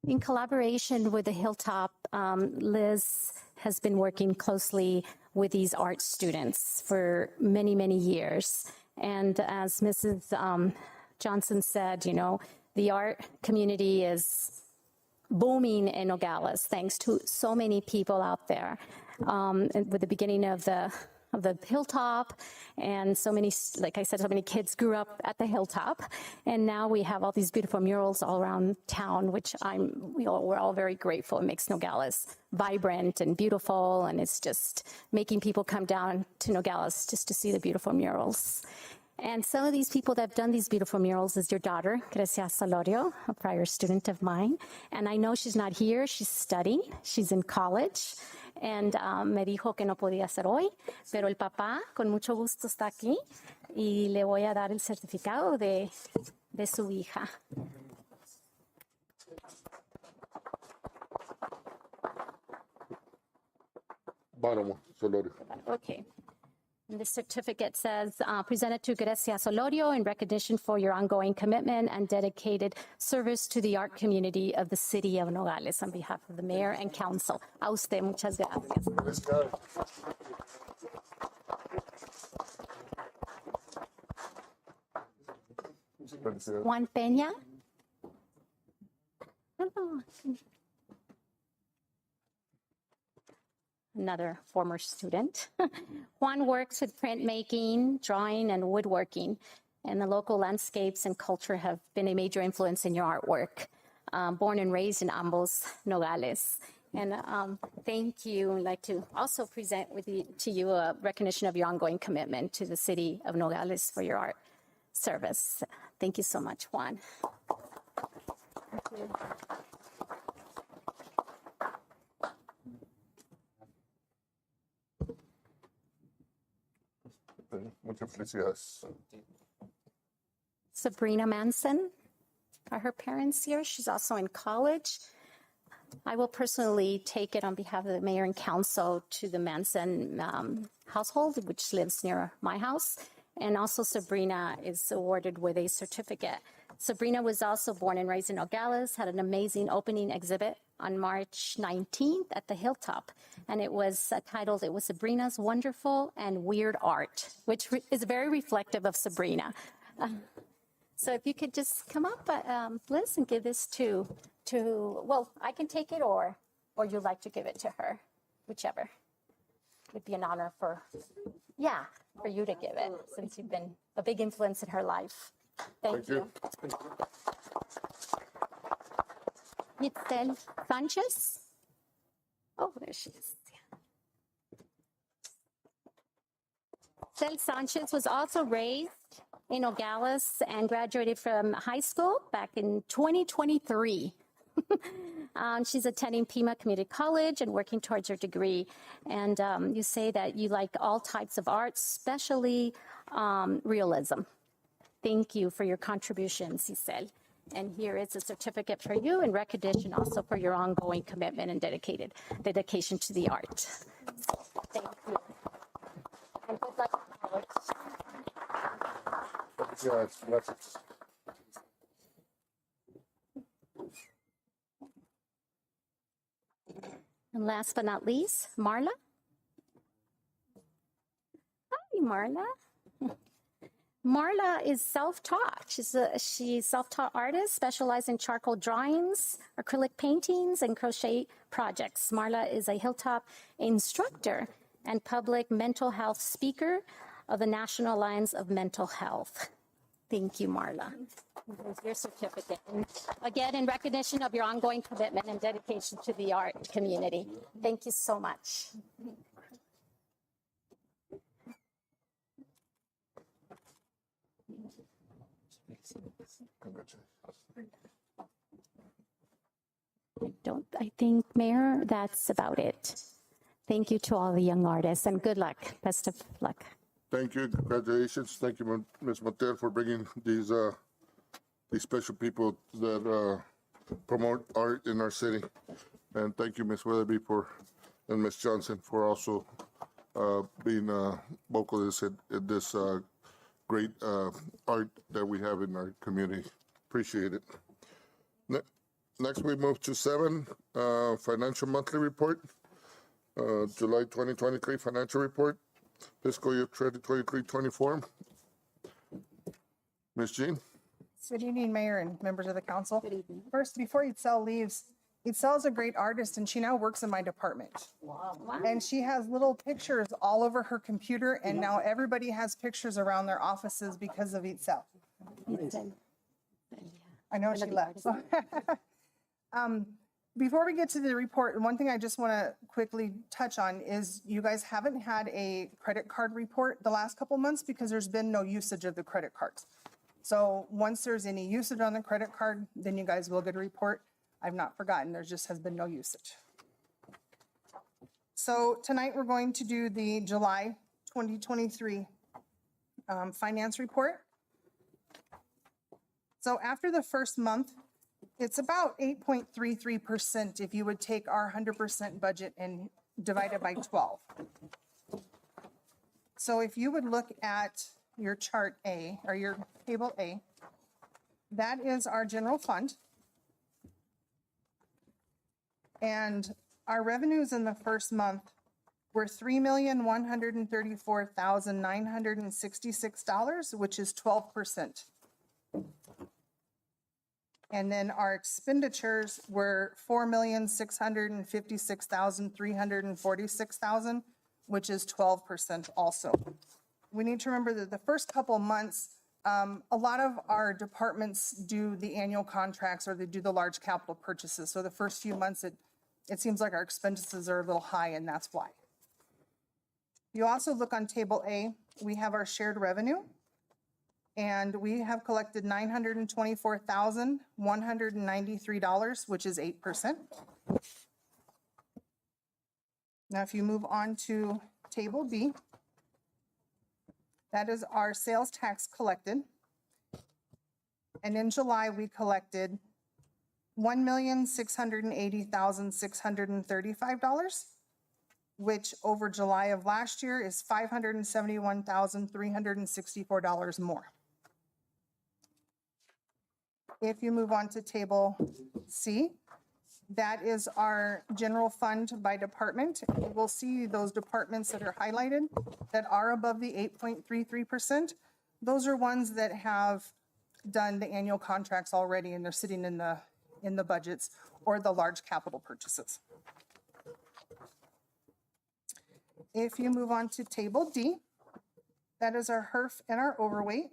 In collaboration with the Hilltop, Liz has been working closely with these art students for many, many years. And as Mrs. Johnson said, you know, the art community is booming in Nogales, thanks to so many people out there. With the beginning of the Hilltop, and so many, like I said, so many kids grew up at the Hilltop, and now we have all these beautiful murals all around town, which we're all very grateful. It makes Nogales vibrant and beautiful, and it's just making people come down to Nogales just to see the beautiful murals. And some of these people that have done these beautiful murals is your daughter, Grecia Solorio, a prior student of mine. And I know she's not here. She's studying. She's in college. And me dijo que no podía ser hoy, pero el papá con mucho gusto está aquí y le voy a dar el certificado de su hija. Bottom one, Solorio. Okay. And the certificate says, presented to Grecia Solorio in recognition for your ongoing commitment and dedicated service to the art community of the city of Nogales on behalf of the mayor and council. A usted, muchas gracias. This guy. Juan Peña. Hello. Another former student. Juan works with printmaking, drawing, and woodworking, and the local landscapes and culture have been a major influence in your artwork. Born and raised in ambos, Nogales. And thank you. I'd like to also present to you a recognition of your ongoing commitment to the city of Nogales for your art service. Thank you so much, Juan. Thank you. Muchas felicidades. Sabrina Manson. Are her parents here? She's also in college. I will personally take it on behalf of the mayor and council to the Manson household, which lives near my house. And also Sabrina is awarded with a certificate. Sabrina was also born and raised in Nogales, had an amazing opening exhibit on March 19th at the Hilltop. And it was titled, it was Sabrina's Wonderful and Weird Art, which is very reflective of Sabrina. So if you could just come up, Liz, and give this to, well, I can take it or you'd like to give it to her, whichever. It would be an honor for you to give it, since you've been a big influence in her life. Thank you. Itzel Sanchez. Oh, there she is. Itzel Sanchez was also raised in Nogales and graduated from high school back in 2023. She's attending Pima Community College and working towards her degree. And you say that you like all types of art, especially realism. Thank you for your contributions, Isel. And here is a certificate for you in recognition also for your ongoing commitment and dedication to the art. Thank you. And good luck in college. Gracias. And last but not least, Marla. Hi, Marla. Marla is self-taught. She's a self-taught artist, specialized in charcoal drawings, acrylic paintings, and crochet projects. Marla is a Hilltop instructor and public mental health speaker of the National Alliance of Mental Health. Thank you, Marla. Here's your certificate. And again, in recognition of your ongoing commitment and dedication to the art community. Thank you so much. I think, Mayor, that's about it. Thank you to all the young artists and good luck. Best of luck. Thank you. Congratulations. Thank you, Ms. Motel, for bringing these special people that promote art in our city. And thank you, Ms. Weatherby, and Ms. Johnson for also being vocalists in this great art that we have in our community. Appreciate it. Next, we move to 7, financial monthly report. July 2023 financial report, fiscal year 2023-24. Ms. Jean? Good evening, Mayor and members of the council. Good evening. First, before Itzel leaves, Itzel is a great artist and she now works in my department. Wow. And she has little pictures all over her computer and now everybody has pictures around their offices because of Itzel. I know she left. Before we get to the report, one thing I just want to quickly touch on is you guys haven't had a credit card report the last couple months because there's been no usage of the credit cards. So once there's any usage on the credit card, then you guys will get a report. I've not forgotten, there just has been no usage. So tonight we're going to do the July 2023 finance report. So after the first month, it's about 8.33% if you would take our 100% budget and divide it by 12. So if you would look at your chart A, or your table A, that is our general fund. And our revenues in the first month were $3,134,966, which is 12%. And then our expenditures were $4,656,346, which is 12% also. We need to remember that the first couple months, a lot of our departments do the annual contracts or they do the large capital purchases. So the first few months, it seems like our expenses are a little high, and that's why. You also look on table A, we have our shared revenue. And we have collected $924,193, which is 8%. Now, if you move on to table B, that is our sales tax collected. And in July, we collected $1,680,635, which over July of last year is $571,364 more. If you move on to table C, that is our general fund by department. You will see those departments that are highlighted that are above the 8.33%. Those are ones that have done the annual contracts already and they're sitting in the budgets or the large capital purchases. If you move on to table D, that is our HERF and our overweight.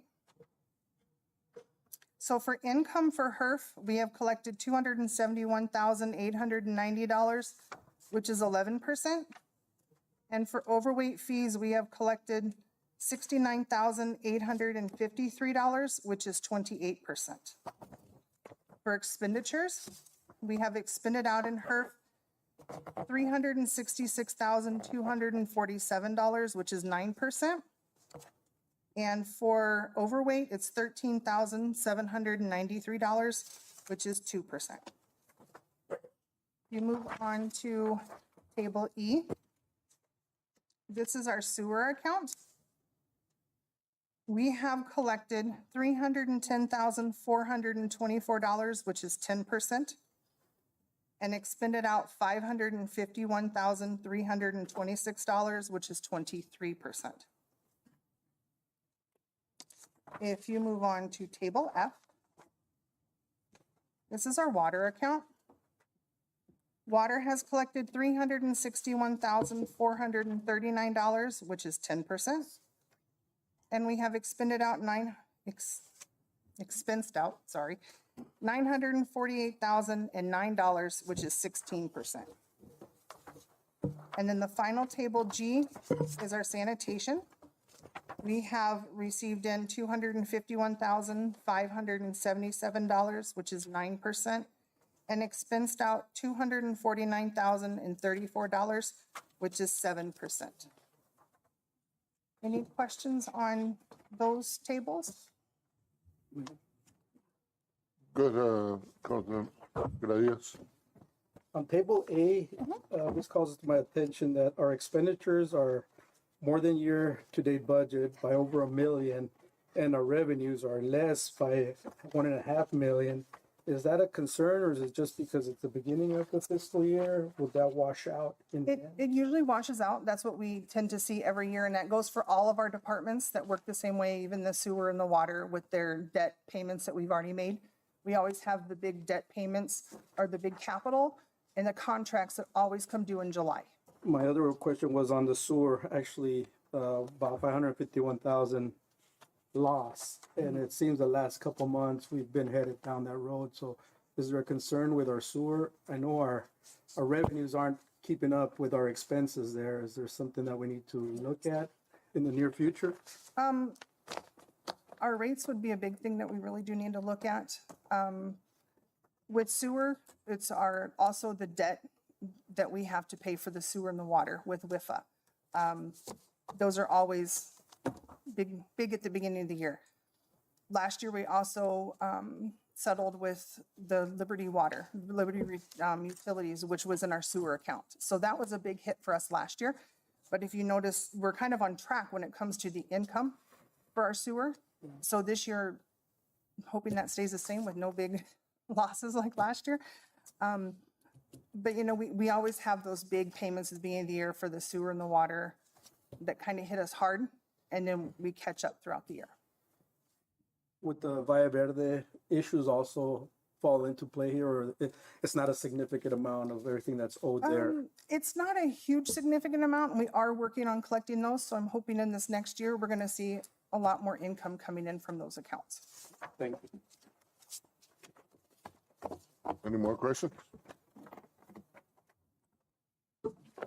So for income for HERF, we have collected $271,890, which is 11%. And for overweight fees, we have collected $69,853, which is 28%. For expenditures, we have expended out in HERF $366,247, which is 9%. And for overweight, it's $13,793, which is 2%. You move on to table E. This is our sewer account. We have collected $310,424, which is 10%, and expended out $551,326, which is 23%. If you move on to table F, this is our water account. Water has collected $361,439, which is 10%. And we have expended out $948,009, which is 16%. And then the final table G is our sanitation. We have received in $251,577, which is 9%, and expensed out $249,034, which is 7%. Any questions on those tables? Good, Councilman Gradius. On table A, this calls to my attention that our expenditures are more than year-to-date budget by over $1 million, and our revenues are less by $1.5 million. Is that a concern, or is it just because it's the beginning of the fiscal year? Would that wash out in the end? It usually washes out. That's what we tend to see every year, and that goes for all of our departments that work the same way, even the sewer and the water with their debt payments that we've already made. We always have the big debt payments or the big capital and the contracts that always come due in July. My other question was on the sewer, actually, about 551,000 loss. And it seems the last couple months we've been headed down that road. So is there a concern with our sewer? I know our revenues aren't keeping up with our expenses there. Is there something that we need to look at in the near future? Our rates would be a big thing that we really do need to look at. With sewer, it's also the debt that we have to pay for the sewer and the water with WIFA. Those are always big at the beginning of the year. Last year, we also settled with the Liberty Utilities, which was in our sewer account. So that was a big hit for us last year. But if you notice, we're kind of on track when it comes to the income for our sewer. So this year, hoping that stays the same with no big losses like last year. But you know, we always have those big payments at the beginning of the year for the sewer and the water that kind of hit us hard, and then we catch up throughout the year. Would the Valle Verde issues also fall into play here, or it's not a significant amount of everything that's owed there? It's not a huge significant amount, and we are working on collecting those. So I'm hoping in this next year, we're going to see a lot more income coming in from those accounts. Thank you. Any more questions?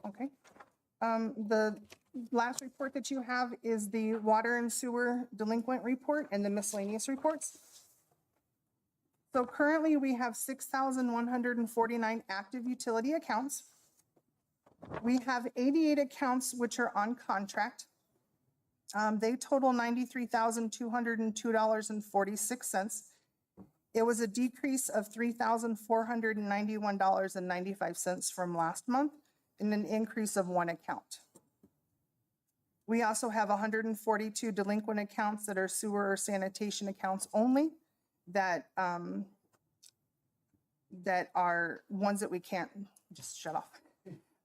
Okay. The last report that you have is the water and sewer delinquent report and the miscellaneous reports. So currently we have 6,149 active utility accounts. We have 88 accounts which are on contract. They total $93,202.46. It was a decrease of $3,491.95 from last month, and an increase of one account. We also have 142 delinquent accounts that are sewer or sanitation accounts only, that are ones that we can't just shut off.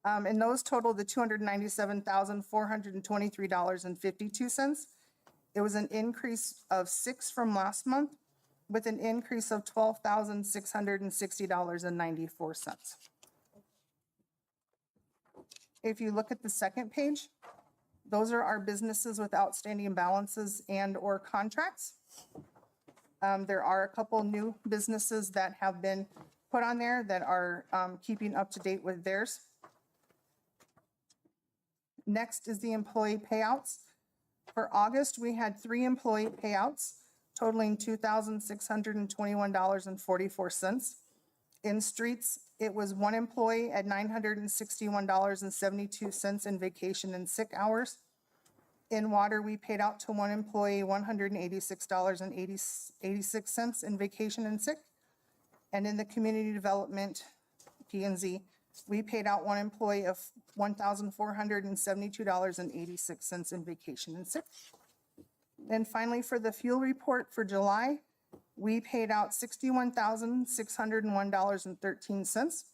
And those total the $297,423.52. It was an increase of 6 from last month, with an increase of $12,660.94. If you look at the second page, those are our businesses with outstanding balances and or contracts. There are a couple new businesses that have been put on there that are keeping up to date with theirs. Next is the employee payouts. For August, we had 3 employee payouts totaling $2,621.44. In streets, it was 1 employee at $961.72 in vacation and sick hours. In water, we paid out to 1 employee $186.86 in vacation and sick. And in the community development, P&Z, we paid out 1 employee of $1,472.86 in vacation and sick. And finally, for the fuel report for July, we paid out $61,601.13.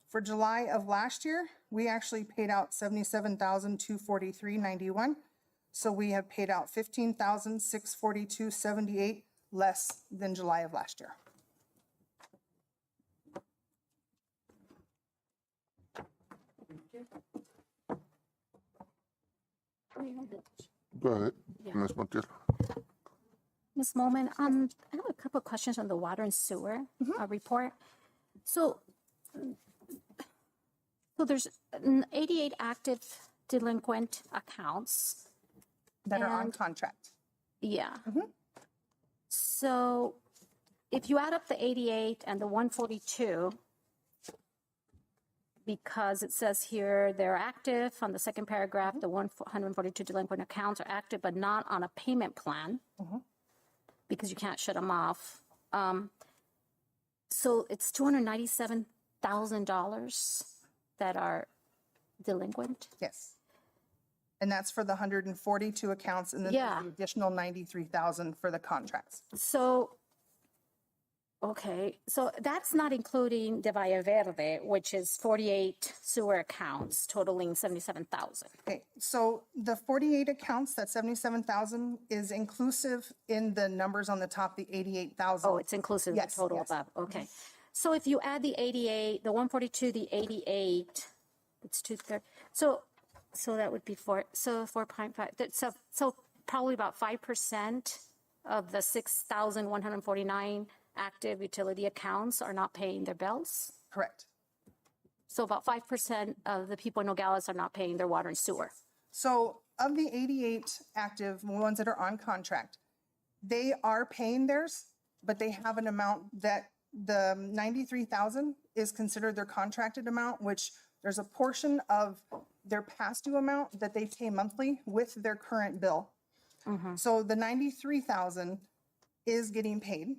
For July of last year, we actually paid out $77,243.91. So we have paid out $15,642.78 less than July of last year. Go ahead, Ms. Montiel. Ms. Molman, I have a couple of questions on the water and sewer report. So there's 88 active delinquent accounts. That are on And- contract. Yeah. So if you add up the 88 and the 142, because it says here they're active on the second paragraph, the 142 delinquent accounts are active but not on a payment plan, because you can't shut them off. So it's $297,000 that are delinquent. Yes. And that's for the 142 accounts, and then Yeah. there's the additional 93,000 for the contracts. So, okay, so that's not including the Valle Verde, which is 48 sewer accounts totaling 77,000. Okay, so the 48 accounts, that 77,000 is inclusive in the numbers on the top, the 88,000. Oh, it's inclusive of the Yes, total yes. above, okay. So if you add the 88, the 142, the 88, it's 2/3. So that would be 4.5. So probably about 5% of the 6,149 active utility accounts are not paying their bills. Correct. So about 5% of the people in Nogales are not paying their water and sewer. So of the 88 active ones that are on contract, they are paying theirs, but they have an amount that the 93,000 is considered their contracted amount, which there's a portion of their past due amount that they pay monthly with their current bill. So the 93,000 is getting paid.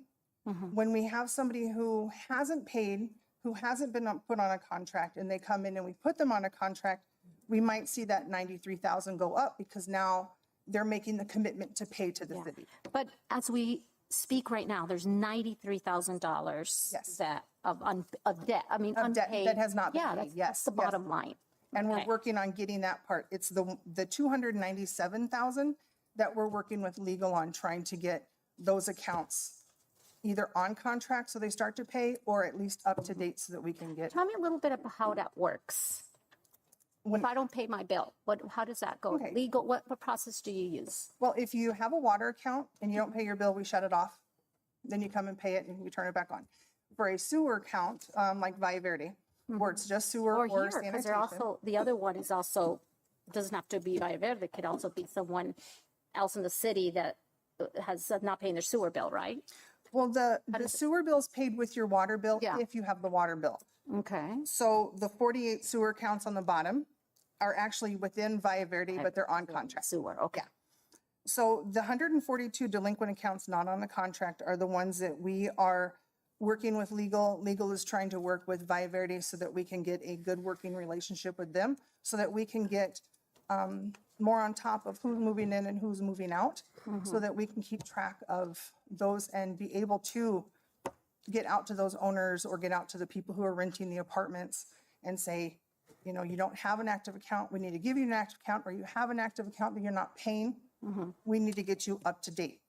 When we have somebody who hasn't paid, who hasn't been put on a contract, and they come in and we put them on a contract, we might see that 93,000 go up because now they're making the commitment to pay to the Yeah. city. But as we speak right now, there's $93,000 Yes. that of debt, I mean, Of debt unpaid. that has not been Yeah, paid. that's Yes, the yes. bottom line. And we're Okay. working on getting that part. It's the 297,000 that we're working with legal on trying to get those accounts either on contract so they start to pay or at least up to date so that we can get. Tell me a little bit about how that works. If I don't pay my bill, how does that go? Okay. Legal, what process do you use? Well, if you have a water account and you don't pay your bill, we shut it off. Then you come and pay it and we turn it back on. For a sewer account, like Valle Verde, where it's just sewer Or or here, because sanitation. they're also, the other one is also, doesn't have to be Valle Verde, it could also be someone else in the city that has not paying their sewer bill, right? Well, the sewer bill's paid with your water bill Yeah. if you have the water bill. Okay. So the 48 sewer accounts on the bottom are actually within Valle Verde, but they're on contract. Sewer, okay. Yeah. So the 142 delinquent accounts not on the contract are the ones that we are working with legal. Legal is trying to work with Valle Verde so that we can get a good working relationship with them, so that we can get more on top of who's moving in and who's moving out, so that we can keep track of those and be able to get out to those owners or get out to the people who are renting the apartments and say, you know, you don't have an active account, we need to give you an active account, or you have an active account that you're not paying, we need to get you up to date.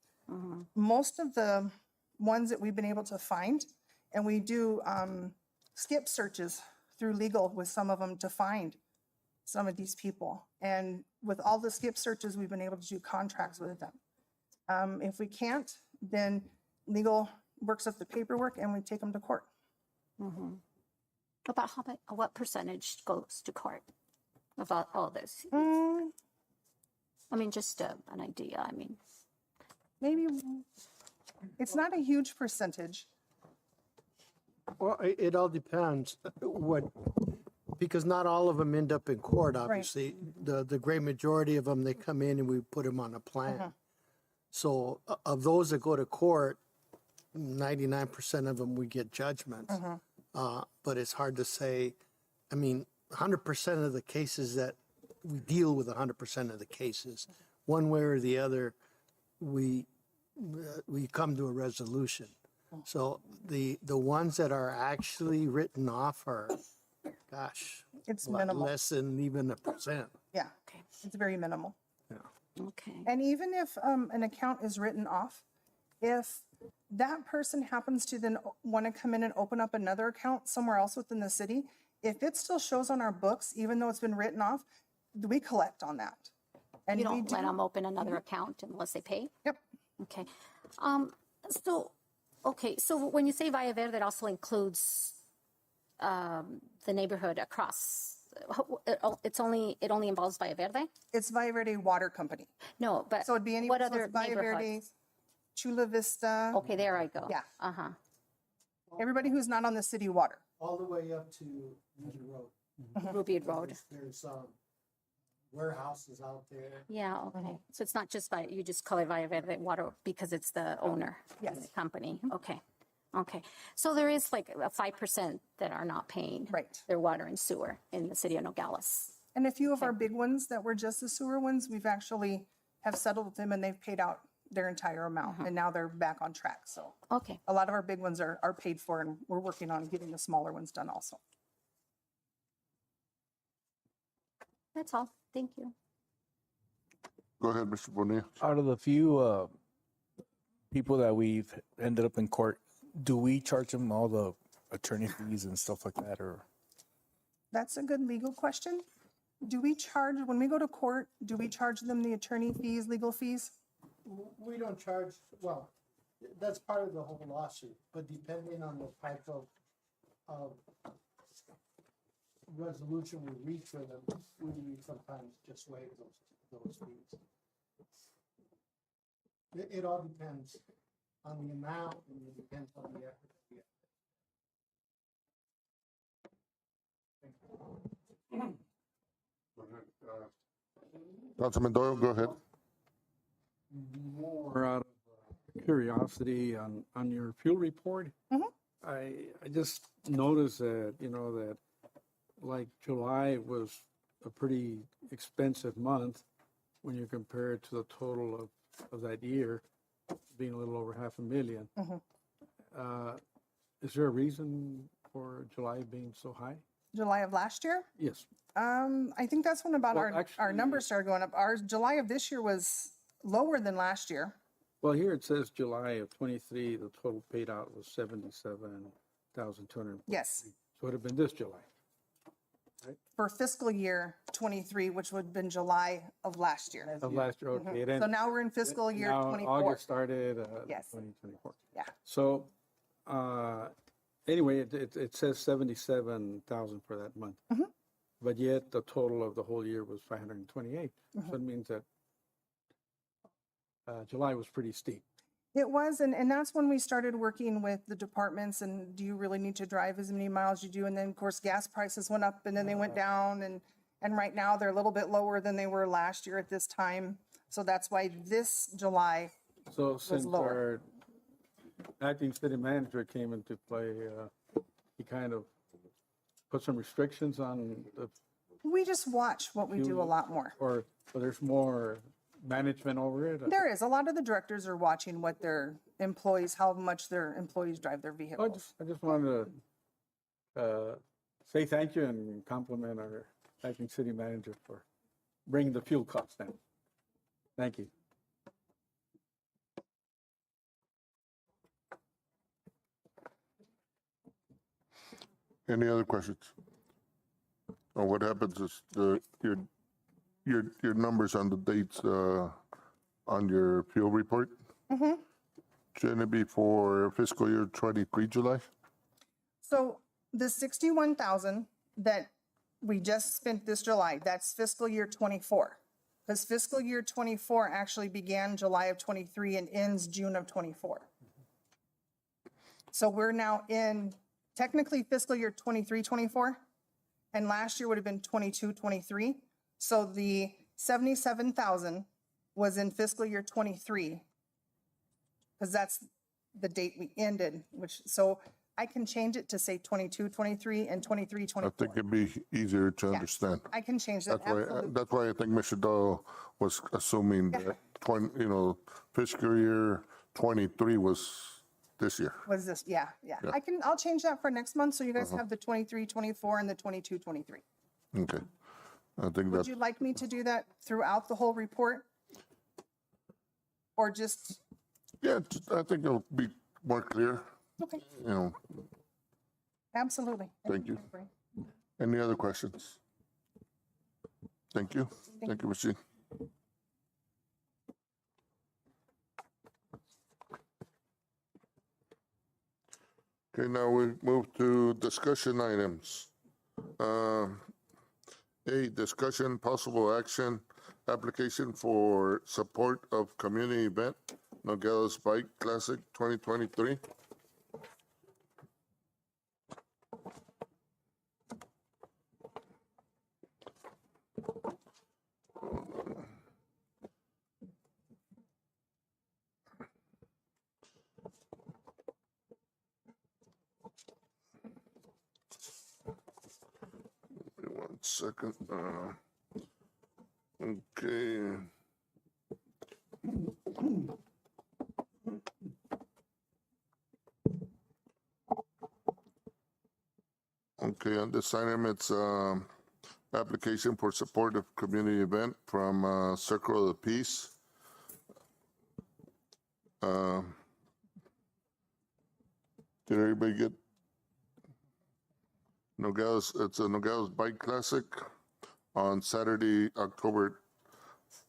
Most of the ones that we've been able to find, and we do skip searches through legal with some of them to find some of these people. And with all the skip searches, we've been able to do contracts with them. If we can't, then legal works up the paperwork and we take them to court. About what percentage goes to court of all this? I mean, just an idea, I mean. Maybe, it's not a huge percentage. Well, it all depends because not all of them end up in court, Right. obviously. The great majority of them, they come in and we put them on a plan. So of those that go to court, 99% of them, we get judgments. But it's hard to say, I mean, 100% of the cases that we deal with 100% of the cases, one way or the other, we come to a resolution. So the ones that are actually written off are, gosh, It's minimal. less than even 1%. Yeah, Okay. it's very minimal. Okay. And even if an account is written off, if that person happens to then want to come in and open up another account somewhere else within the city, if it still shows on our books, even though it's been written off, we collect on that. And You we don't let them open another account unless they pay? Yep. Okay. So when you say Valle Verde, that also includes the neighborhood across. It only involves Valle Verde? It's Valle Verde Water Company. No, but So it'd be any, what so it's other Valle Verde, neighborhoods? Chula Vista, Okay, there I go. Yeah. Uh-huh. everybody who's not on the city water. All the way up to Ruby Road. Ruby Road. There's warehouses out there. Yeah, okay. So it's not just you just call it Valle Verde Water because it's the owner of Yes. the company. Okay. Okay. So there is like a 5% that are not paying Right. their water and sewer in the city of Nogales. And a few of our big ones that were just the sewer ones, we've actually have settled with them and they've paid out their entire amount and now they're back on track. So Okay. a lot of our big ones are paid for and we're working on getting the smaller ones done also. That's all. Thank you. Go ahead, Mr. Bonilla. Out of the few people that we've ended up in court, do we charge them all the attorney fees and stuff like that, or? That's a good legal question. Do we charge, when we go to court, do we charge them the attorney fees, legal fees? We don't charge, well, that's part of the whole lawsuit, but depending on the type of resolution we reach with them, we sometimes just waive those fees. It all depends on the amount and it depends on the effort. Councilman Doyle, go ahead. More out of curiosity on your fuel report. I just noticed that, that like July was a pretty expensive month when you compare it to the total of that year being a little over $500,000. Is there a reason for July being so high? July of last year? Yes. I think that's when about Well, our actually- numbers started going up. Our July of this year was lower than last year. Well, here it says July of 23, the total paid out was 77,200. Yes, So it would have been this July. for fiscal year 23, which would have been July of last year. Of last year, okay. Then- So now we're in fiscal year now 24. August started, Yes. 2024. Yeah. So, anyway, it says 77,000 for that month. Mhm. But yet the total of the whole year was 528. So it means that July was pretty steep. It was, and that's when we started working with the departments and do you really need to drive as many miles you do? And then, of course, gas prices went up and then they went down and right now they're a little bit lower than they were last year at this time. So that's why this July, So since lower. our acting city manager came into play, he kind of put some restrictions on the, we just watch what we do a lot more. or there's more management over it. There is, a lot of the directors are watching what their employees, how much their employees drive their vehicles. I just wanted to say thank you and compliment our acting city manager for bringing the fuel costs down. Thank you. Any other questions? Or what happens is your numbers on the dates on your fuel report? Mhm. Shouldn't it be for fiscal year 23 July? So the 61,000 that we just spent this July, that's fiscal year 24. Because fiscal year 24 actually began July of 23 and ends June of 24. So we're now in technically fiscal year 23, 24, and last year would have been 22, 23. So the 77,000 was in fiscal year 23, because that's the date we ended, so I can change it to say 22, 23, and 23, I 24. think it'd be easier to Yeah. understand. I can change that, absolutely. That's why I think Mr. Doyle was assuming that fiscal year 23 was this year. Was this, yeah. I'll change that for next month, so you guys have the 23, 24, and the 22, 23. Okay. I think Would that's, you like me to do that throughout the whole report? Or just, yeah, I think it'll be more clear, okay, absolutely. Thank you. Any other questions? Thank you. Thank you, Machine. Okay, now we move to discussion items. A, discussion, possible action, application for support of community event, Nogales Bike Classic 2023. Wait 1 second. Okay. Okay, on this item, it's application for support of community event from Circle of the Peace. Did everybody get Nogales? It's a Nogales Bike Classic on Saturday, October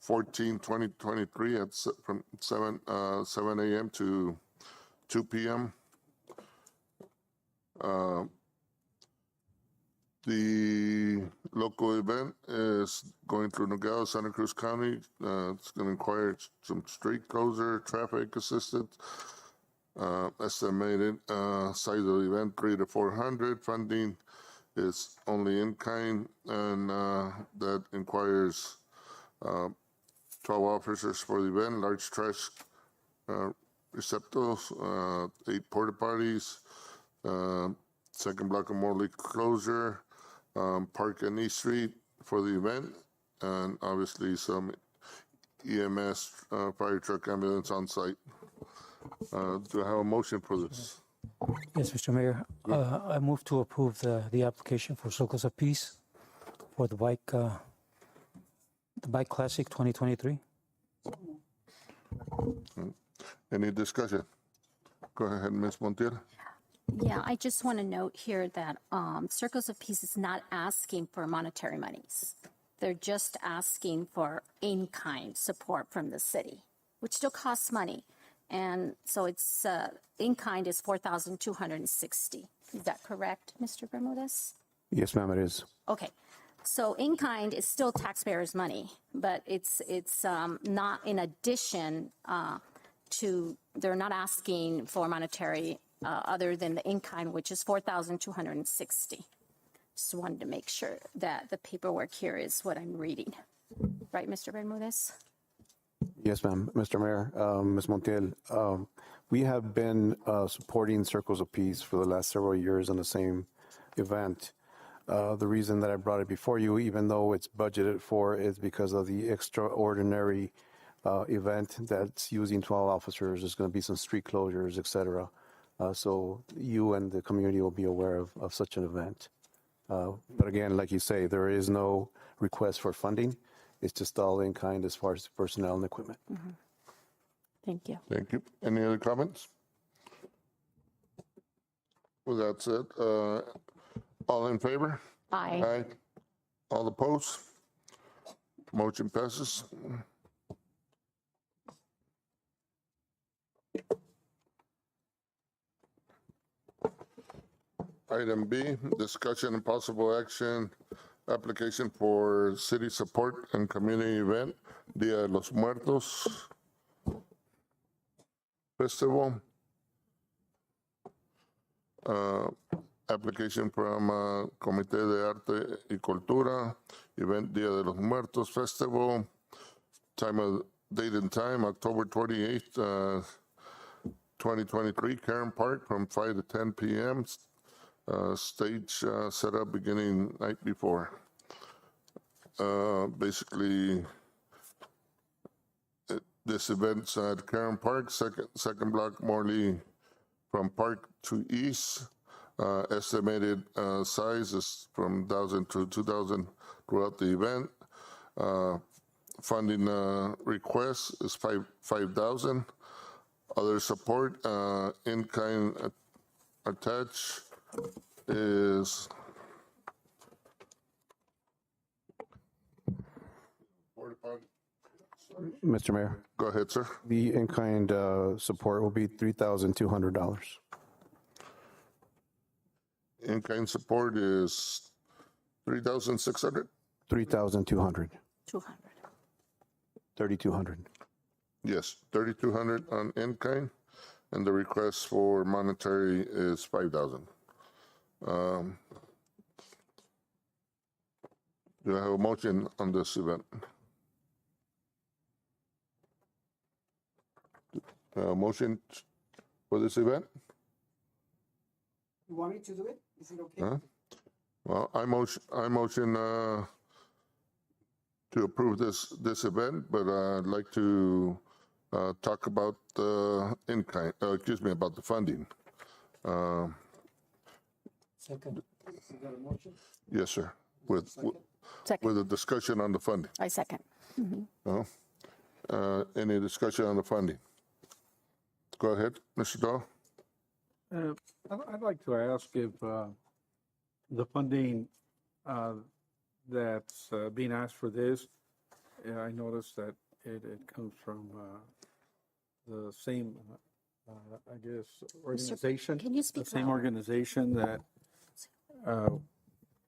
14, 2023 from 7 a.m. to 2 p.m. The local event is going through Nogales, Santa Cruz County. It's going to require some street closure, traffic assistance. Estimated size of the event 300 to 400. Funding is only in kind, and that requires 12 officers for the event, large trash receptacles, 8 porta potties, second block of Morley closure, Park and East Street, for the event, and obviously some EMS, fire truck, ambulance on site. Do I have a motion for this? Yes, Mr. Mayor. I move to approve the application for Circles of Peace for the bike Classic 2023. Any discussion? Go ahead, Ms. Montiel. Yeah, I just want to note here that Circles of Peace is not asking for monetary monies. They're just asking for in-kind support from the city, which still costs money. And so it's in-kind is $4,260. Is that correct, Mr. Bermudez? Yes, ma'am, it is. Okay. So in-kind is still taxpayers' money, but it's not in addition to, they're not asking for monetary other than the in-kind, which is $4,260. Just wanted to make sure that the paperwork here is what I'm reading. Right, Mr. Bermudez? Yes, ma'am. Mr. Mayor, Ms. Montiel, we have been supporting Circles of Peace for the last several years on the same event. The reason that I brought it before you, even though it's budgeted for, is because of the extraordinary event that's using 12 officers. There's going to be some street closures, et cetera. So you and the community will be aware of such an event. But again, like you say, there is no request for funding. It's just all in kind as far as personnel and equipment. Mm-hmm. Thank you. Thank you. Any other comments? With that said, all in favor? Aye. Aye. All opposed? Motion passes. Item B, discussion and possible action, application for city support and community event, Dia de los Muertos Festival. Application from Comité de Arte y Cultura, event Dia de los Muertos Festival, date and time, October 28th, 2023, Karen Park from 5 to 10 p.m. Stage set up beginning night before. Basically, this event's at Karen Park, second block Morley from Park to East. Estimated size is from 1,000 to 2,000 throughout the event. Funding request is 5,000. Other support in kind attached is Mr. Mayor. Go ahead, sir. The in-kind support will be $3,200. In-kind support is 3,600? 3,200. 200. 3,200. Yes, 3,200 on in-kind, and the request for monetary is 5,000. Do I have a motion on this event? Motion for this event? You want me to do it? Is it okay? Huh? Well, I motion to approve this event, but I'd like to talk about the in-kind, about the funding. Second. Is that a motion? Yes, sir. Second. With a discussion on the funding. I second. Mm-hmm. Any discussion on the funding? Go ahead, Mr. Dahl. I'd like to ask if the funding that's being asked for this, I noticed that it comes from the same, I guess, organization. Can you speak the same louder? organization that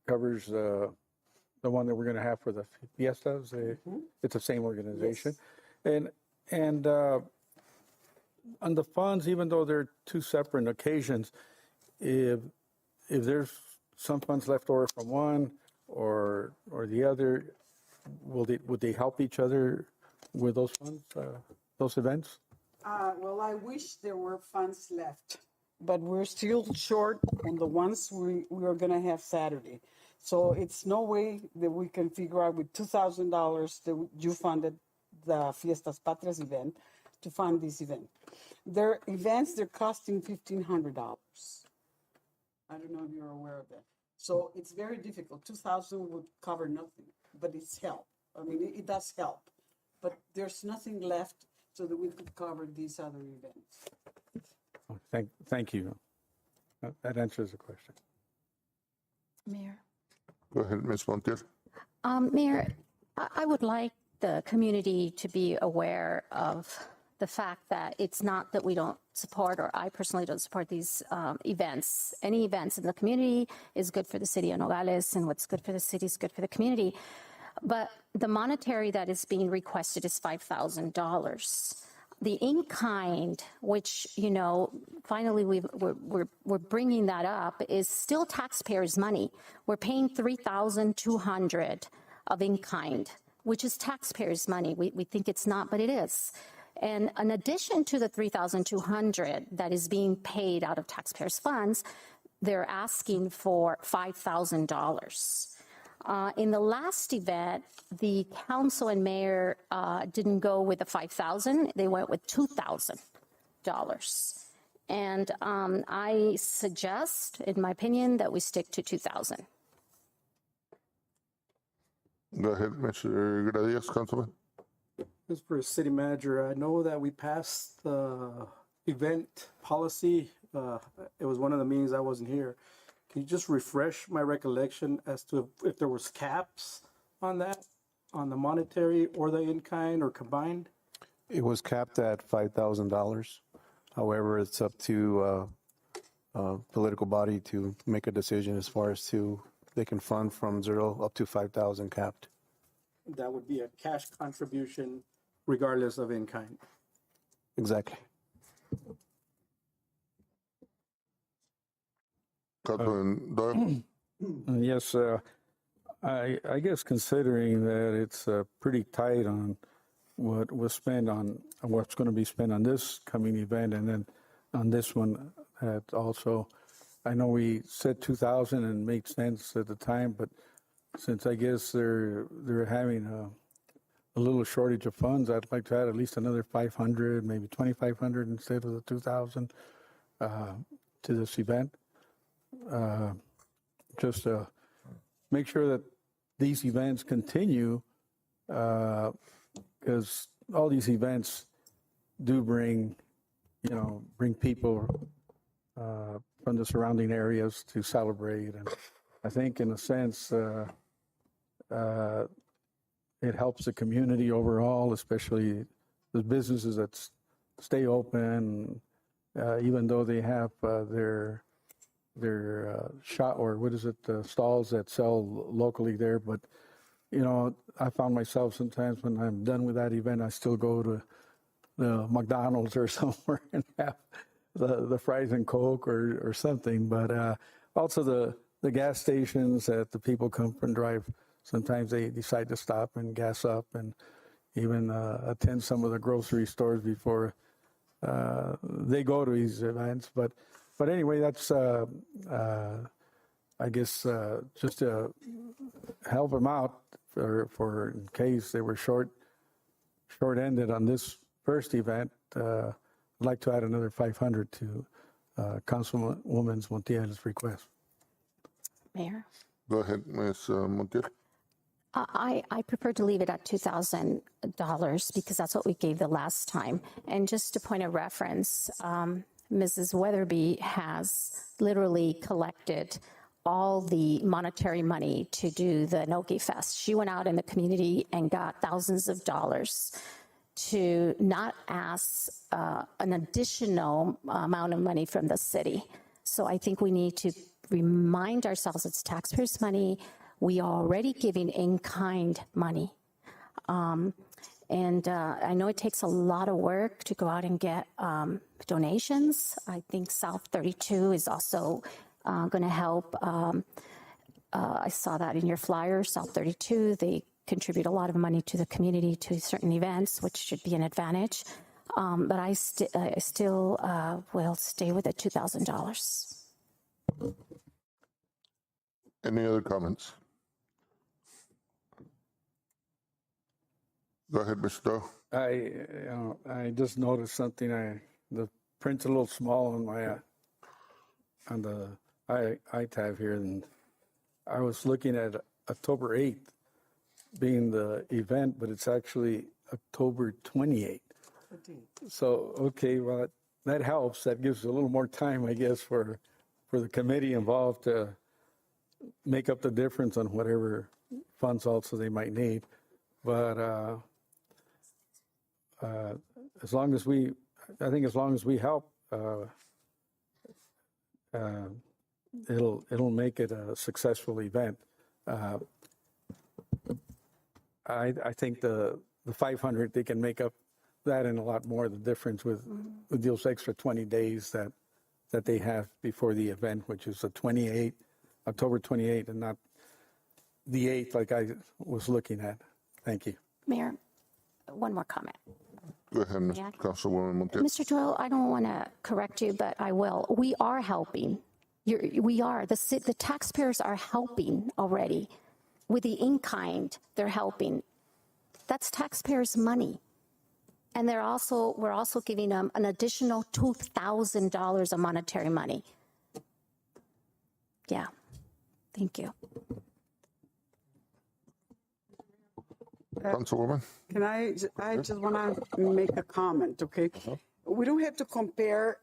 covers the one that we're going to have for the fiestas. It's the same organization. Yes. And on the funds, even though they're two separate occasions, if there's some funds left over from one or the other, would they help each other with those funds, those events? Well, I wish there were funds left, but we're still short on the ones we are going to have Saturday. So it's no way that we can figure out with $2,000 that you funded the Fiestas Patrias event to fund this event. Their events, they're costing $1,500. I don't know if you're aware of that. So it's very difficult. 2,000 would cover nothing, but it's help. I mean, it does help, but there's nothing left so that we could cover these other events. Thank you. That answers the question. Mayor. Go ahead, Ms. Montiel. Mayor, I would like the community to be aware of the fact that it's not that we don't support, or I personally don't support these events. Any events in the community is good for the city of Nogales, and what's good for the city is good for the community. But the monetary that is being requested is $5,000. The in-kind, which, you know, finally we're bringing that up, is still taxpayers' money. We're paying $3,200 of in-kind, which is taxpayers' money. We think it's not, but it is. And in addition to the $3,200 that is being paid out of taxpayers' funds, they're asking for $5,000. In the last event, the council and mayor didn't go with the $5,000; they went with $2,000. And I suggest, in my opinion, that we stick to $2,000. Go ahead, Mr. Gradius, Councilman. This is for city manager. I know that we passed the event policy. It was one of the meetings I wasn't here. Can you just refresh my recollection as to if there was caps on that, on the monetary or the in-kind or combined? It was capped at $5,000. However, it's up to political body to make a decision as far as to they can fund from 0 up to 5,000 capped. That would be a cash contribution regardless of in-kind. Exactly. Councilman Doyle. Yes, I guess considering that it's pretty tight on what was spent on what's going to be spent on this coming event, and then on this one also, I know we said 2,000 and made sense at the time, but since I guess they're having a little shortage of funds, I'd like to add at least another 500, maybe 2,500 instead of the 2,000 to this event. Just to make sure that these events continue, because all these events do bring people from the surrounding areas to celebrate. And I think in a sense, it helps the community overall, especially the businesses that stay open, even though they have their shop, or what is it, stalls that sell locally there. But, you know, I found myself sometimes when I'm done with that event, I still go to the McDonald's or somewhere and have the fries and Coke or something. But also the gas stations that the people come from drive, sometimes they decide to stop and gas up, and even attend some of the grocery stores before they go to these events. But anyway, that's, I guess, just to help them out for in case they were short-ended on this first event. I'd like to add another 500 to Councilwoman Montiel's request. Mayor? Go ahead, Ms. Montiel. I prefer to leave it at $2,000 because that's what we gave the last time. And just a point of reference, Mrs. Weatherby has literally collected all the monetary money to do the Nogi Fest. She went out in the community and got thousands of dollars to not ask an additional amount of money from the city. So I think we need to remind ourselves it's taxpayers' money. We are already giving in-kind money. And I know it takes a lot of work to go out and get donations. I think South 32 is also going to help. I saw that in your flyer, South 32. They contribute a lot of money to the community, to certain events, which should be an advantage. But I still will stay with the $2,000. Any other comments? Go ahead, Mr. Doe. I just noticed something. The print's a little small on my on the iTab here, and I was looking at October 8th being the event, but it's actually October 28th. So, okay, well, that helps. That gives a little more time, I guess, for the committee involved to make up the difference on whatever funds also they might need. But as long as we help, it'll make it a successful event. I think the 500, they can make up that and a lot more, the difference with those extra 20 days that they have before the event, which is October 28th, and not the 8th like I was looking at. Thank you. Mayor, one more comment. Go ahead, Yeah. Councilwoman Montiel. Mr. Doyle, I don't want to correct you, but I will. We are helping. We are. The taxpayers are helping already. With the in-kind, they're helping. That's taxpayers' money. And we're also giving them an additional $2,000 of monetary money. Yeah. Thank you. Councilwoman? Can I just want to make a comment, okay? We don't have to compare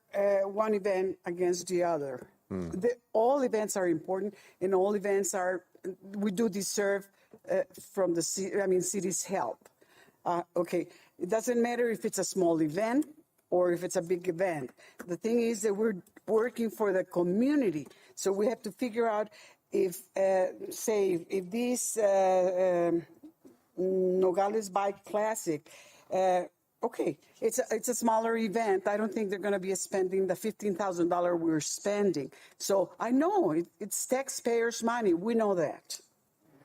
one event against the other. All events are important, and all events we do deserve from the city's help. Okay, it doesn't matter if it's a small event or if it's a big event. The thing is that we're working for the community, so we have to figure out if this Nogales Bike Classic, okay, it's a smaller event. I don't think they're going to be spending the $15,000 we're spending. So I know it's taxpayers' money. We know that.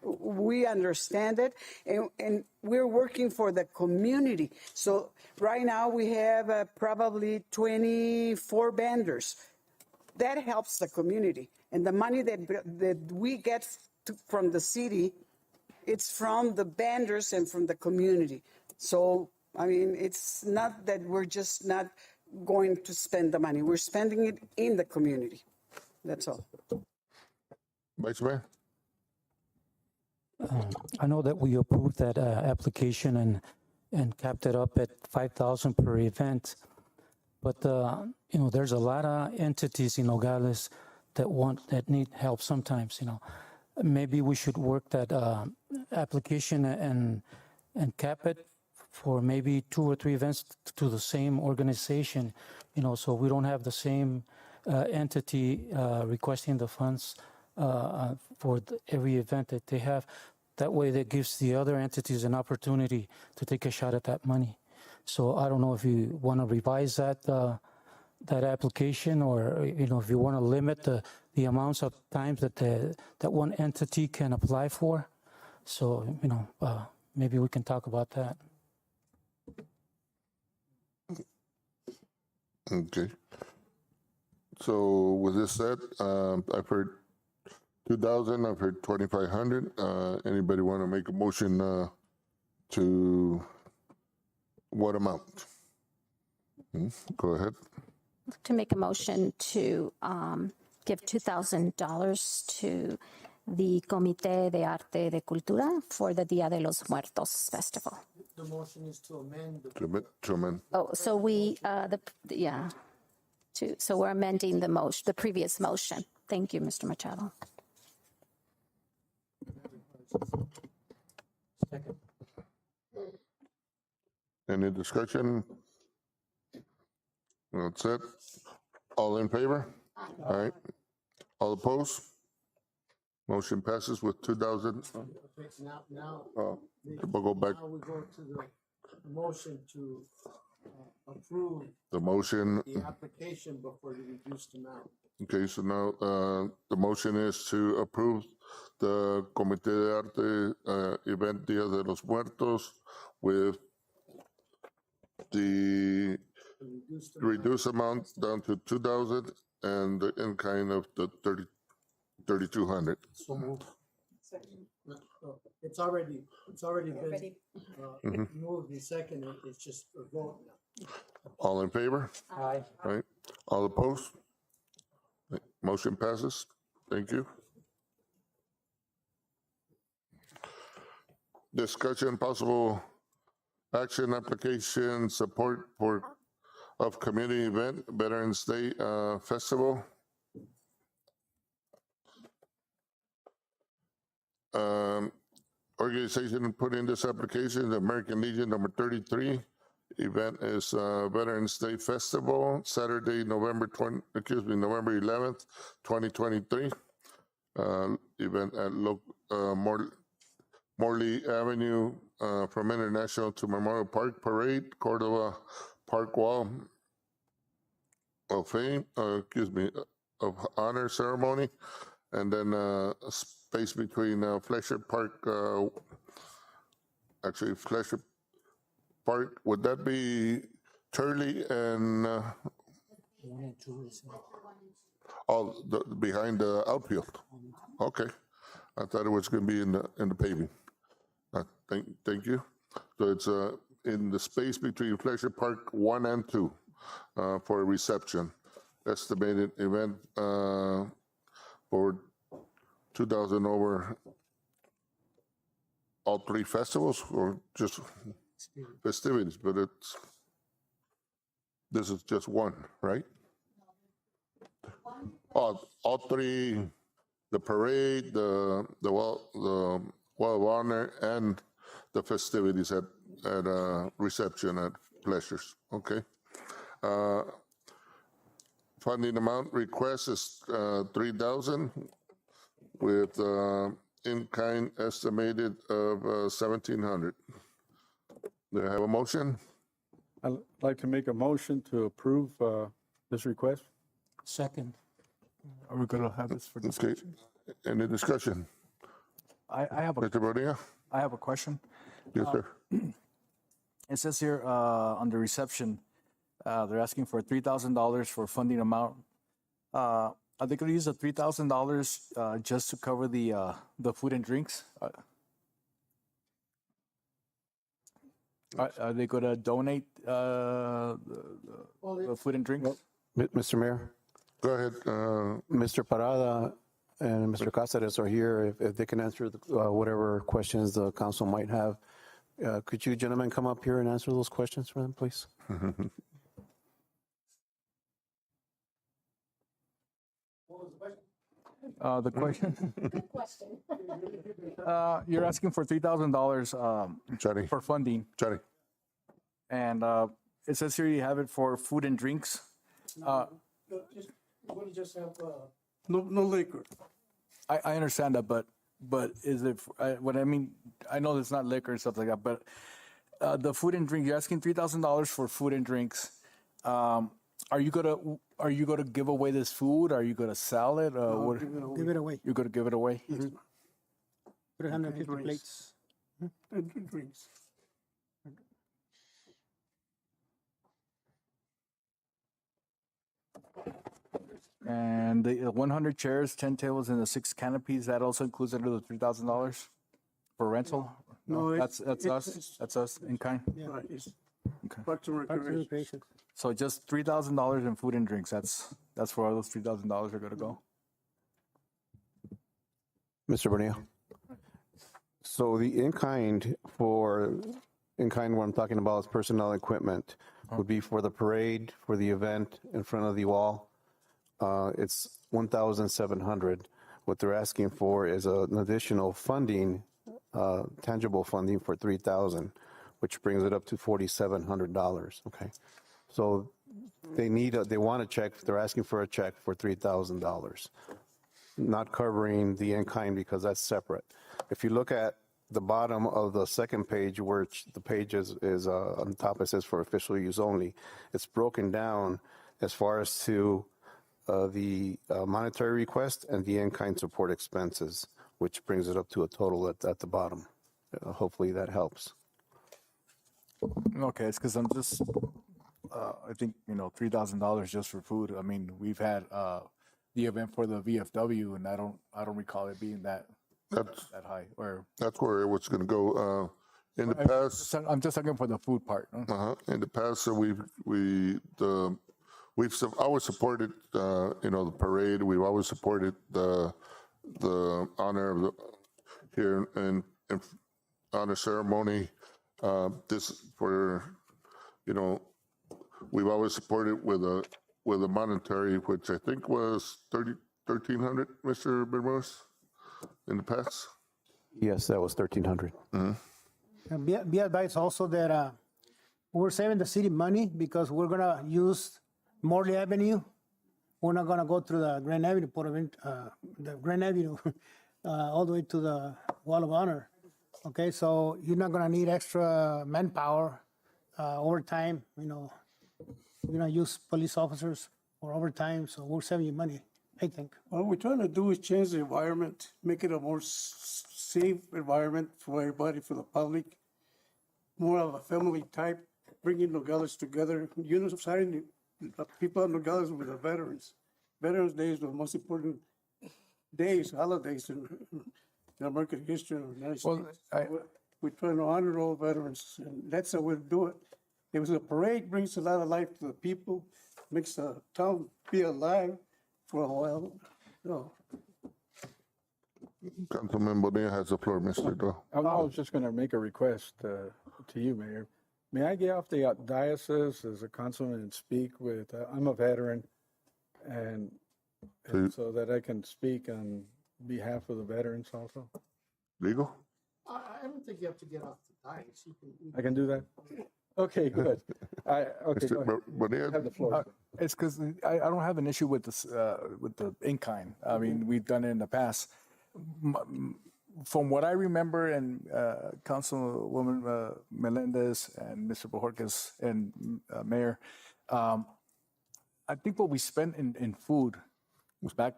We understand it, and we're working for the community. So right now we have probably 24 vendors. That helps the community. And the money that we get from the city, it's from the vendors and from the community. So, I mean, it's not that we're just not going to spend the money. We're spending it in the community. That's all. Vice Mayor? I know that we approved that application and capped it up at 5,000 per event, but there's a lot of entities in Nogales that need help sometimes. Maybe we should work that application and cap it for maybe 2 or 3 events to the same organization. So we don't have the same entity requesting the funds for every event that they have. That way that gives the other entities an opportunity to take a shot at that money. So I don't know if you want to revise that application, or if you want to limit the amounts of times that one entity can apply for. So maybe we can talk about that. Okay. So with this said, I've heard 2,000, I've heard 2,500. Anybody want to make a motion to what amount? Go ahead. To make a motion to give $2,000 to the Comité de Arte de Cultura for the Dia de los Muertos festival. The motion is to amend. To amend. Oh, so so we're amending the previous motion. Thank you, Mr. Machado. Second. Any discussion? That's it. All in favor? All right. All opposed? Motion passes with 2,000. Now, We'll go back. Now we go to the motion to approve The motion. the application before the reduced amount. Okay, so now the motion is to approve the Comité de Arte event Dia de los Muertos with the reduced amount down to 2,000 and the in kind of the $3,200. So moved. It's already been, moved and seconded, it's just a vote now. All in favor? Aye. Right? All opposed? Motion passes. Thank you. Discussion possible action application support for of community event Veterans Day Festival. Organization put in this application, the American Legion number 33. Event is Veterans Day Festival, Saturday, November 11th, 2023. Event at Morley Avenue from International to Memorial Park Parade, Cordova Park Wall of Fame, of Honor Ceremony, and then space between Fletcher Park, Fletcher Park, would that be Turley and, 1 and 2 is. behind the outfield? Okay. I thought it was gonna be in the paving. Thank you. So it's in the space between Fletcher Park 1 and 2 for a reception. Estimated event for 2,000 over all 3 festivals or just festivities, but this is just one, right? All 3, the parade, the wall of honor, and the festivities at reception at Fletcher's. Okay. Funding amount request is $3,000 with in-kind estimated of $1,700. Do I have a motion? I'd like to make a motion to approve this request. Second. Are we gonna have this for Okay. discussion? Any discussion? I have Mr. Bonilla? I have a question. Yes, sir. It says here on the reception, they're asking for $3,000 for funding amount. Are they going to use the $3,000 just to cover the food and drinks? Are they going to donate the food and drinks? Mr. Mayor, Go ahead. Mr. Parada and Mr. Cáceres are here. If they can answer whatever questions the council might have. Could you gentlemen come up here and answer those questions for them, please? The question? You're asking for $3,000 Johnny. for funding, Johnny. and it says here you have it for food and drinks. We just have, no liquor. I understand that, but is it, what I mean, I know it's not liquor and stuff like that, but the food and drink, you're asking $3,000 for food and drinks. Are you gonna give away this food? Are you gonna sell it? What, Give it away. you're gonna give it away? 350 plates. And drinks. And the 100 chairs, 10 tables, and the 6 canopies, that also includes under the $3,000 for rental? No, That's us. That's us in kind. Right, it's Okay. Parks and Recreation. So just $3,000 in food and drinks. That's where all those $3,000 are gonna go. Mr. Bonilla. So the in-kind what I'm talking about is personnel equipment, would be for the parade, for the event in front of the wall. It's $1,700. What they're asking for is an additional funding, tangible funding for $3,000, which brings it up to $4,700. Okay, so they want a check. They're asking for a check for $3,000, not covering the in-kind because that's separate. If you look at the bottom of the second page, where the page is on top, it says for official use only. It's broken down as far as to the monetary request and the in-kind support expenses, which brings it up to a total at the bottom. Hopefully that helps. Okay, it's because I'm just, I think, $3,000 just for food. I mean, we've had the event for the VFW, and I don't recall it being that high. Or That's where it was gonna go. In the past, I'm just talking for the food part. in the past, so we've always supported, the parade. We've always supported the honor of here and honor ceremony. This for, we've always supported with a monetary, which I think was 1,300, Mr. Bermudez, in the past. Yes, that was 1,300. And be advised also that we're saving the city money because we're gonna use Morley Avenue. We're not gonna go through the Grand Avenue, the Grand Avenue, all the way to the Wall of Honor. Okay, so you're not gonna need extra manpower, overtime. We're gonna use police officers for overtime, so we're saving you money, I think. What we're trying to do is change the environment, make it a more safe environment for everybody, for the public, more of a family type, bringing Nogales together, unifying the people of Nogales with the veterans. Veterans Day is the most important days, holidays in American history of the United States. We're trying to honor all veterans, and that's how we do it. It was a parade, brings a lot of life to the people, makes the town feel alive for a while. Councilman Bonilla has the floor, Mr. Doe. I was just going to make a request to you, Mayor. May I get off the diocese as a councilman and speak with, I'm a veteran, and so that I can speak on behalf of the veterans also? Legal? I don't think you have to get off the dice. I can do that? Okay, good. Okay, go ahead. Bonilla? Have the floor. It's because I don't have an issue with this with the in-kind. I mean, we've done it in the past. From what I remember, and Councilwoman Melendez and Mr. Bojorquez and Mayor, I think what we spent in food was back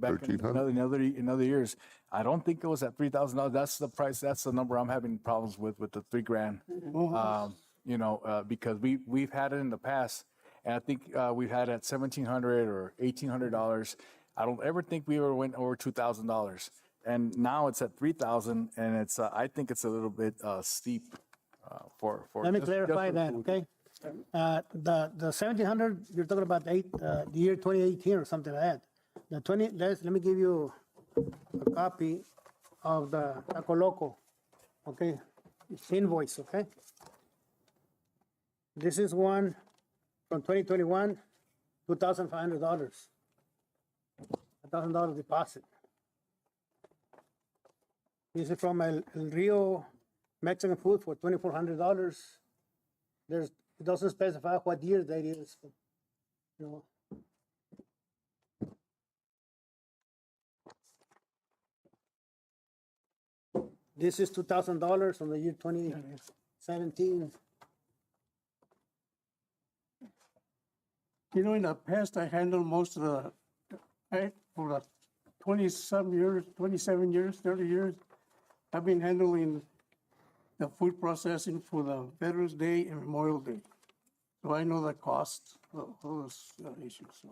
in other years. I don't think it was at $3,000. That's the price. That's the number I'm having problems with the $3,000. Because we've had it in the past, and I think we've had it at $1,700 or $1,800. I don't ever think we ever went over $2,000, and now it's at $3,000, and it's I think it's a little bit steep for. Let me clarify that, okay? The 1,700 you're talking about the year 2018 or something like that. Let me give you a copy of the Taco Loco, okay? It's invoice, okay? This is one from 2021, $2,500. $1,000 deposit. This is from El Rio Mexican food for $2,400. It doesn't specify what year that is. This is $2,000 from the year 2017. In the past, I handled most of for the 27 years, 30 years, I've been handling the food processing for the Veterans Day and Memorial Day. So I know the cost of those issues.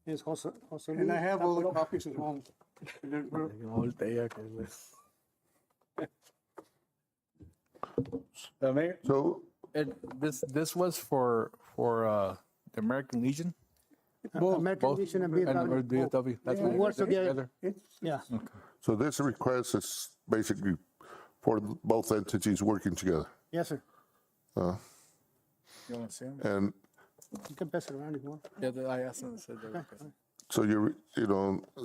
And I have all the copies at home. Mayor? So this was for the American Legion. American Legion and VFW. VFW. That's We what work you're together. Yeah. So this request is basically for both entities working together. Yes, sir. You want to see them? And You can pass it around if you want. Yeah, I asked them. Said they were okay. so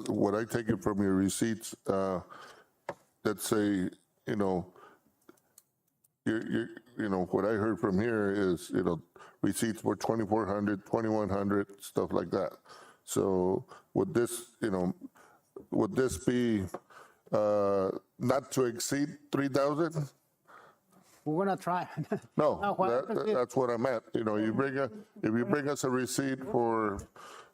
what I take it from your receipts, let's say, what I heard from here is, receipts for 2,400, 2,100, stuff like that. So would this be not to exceed 3,000? We're gonna try. No, No, that's what I meant. If you bring us a receipt for,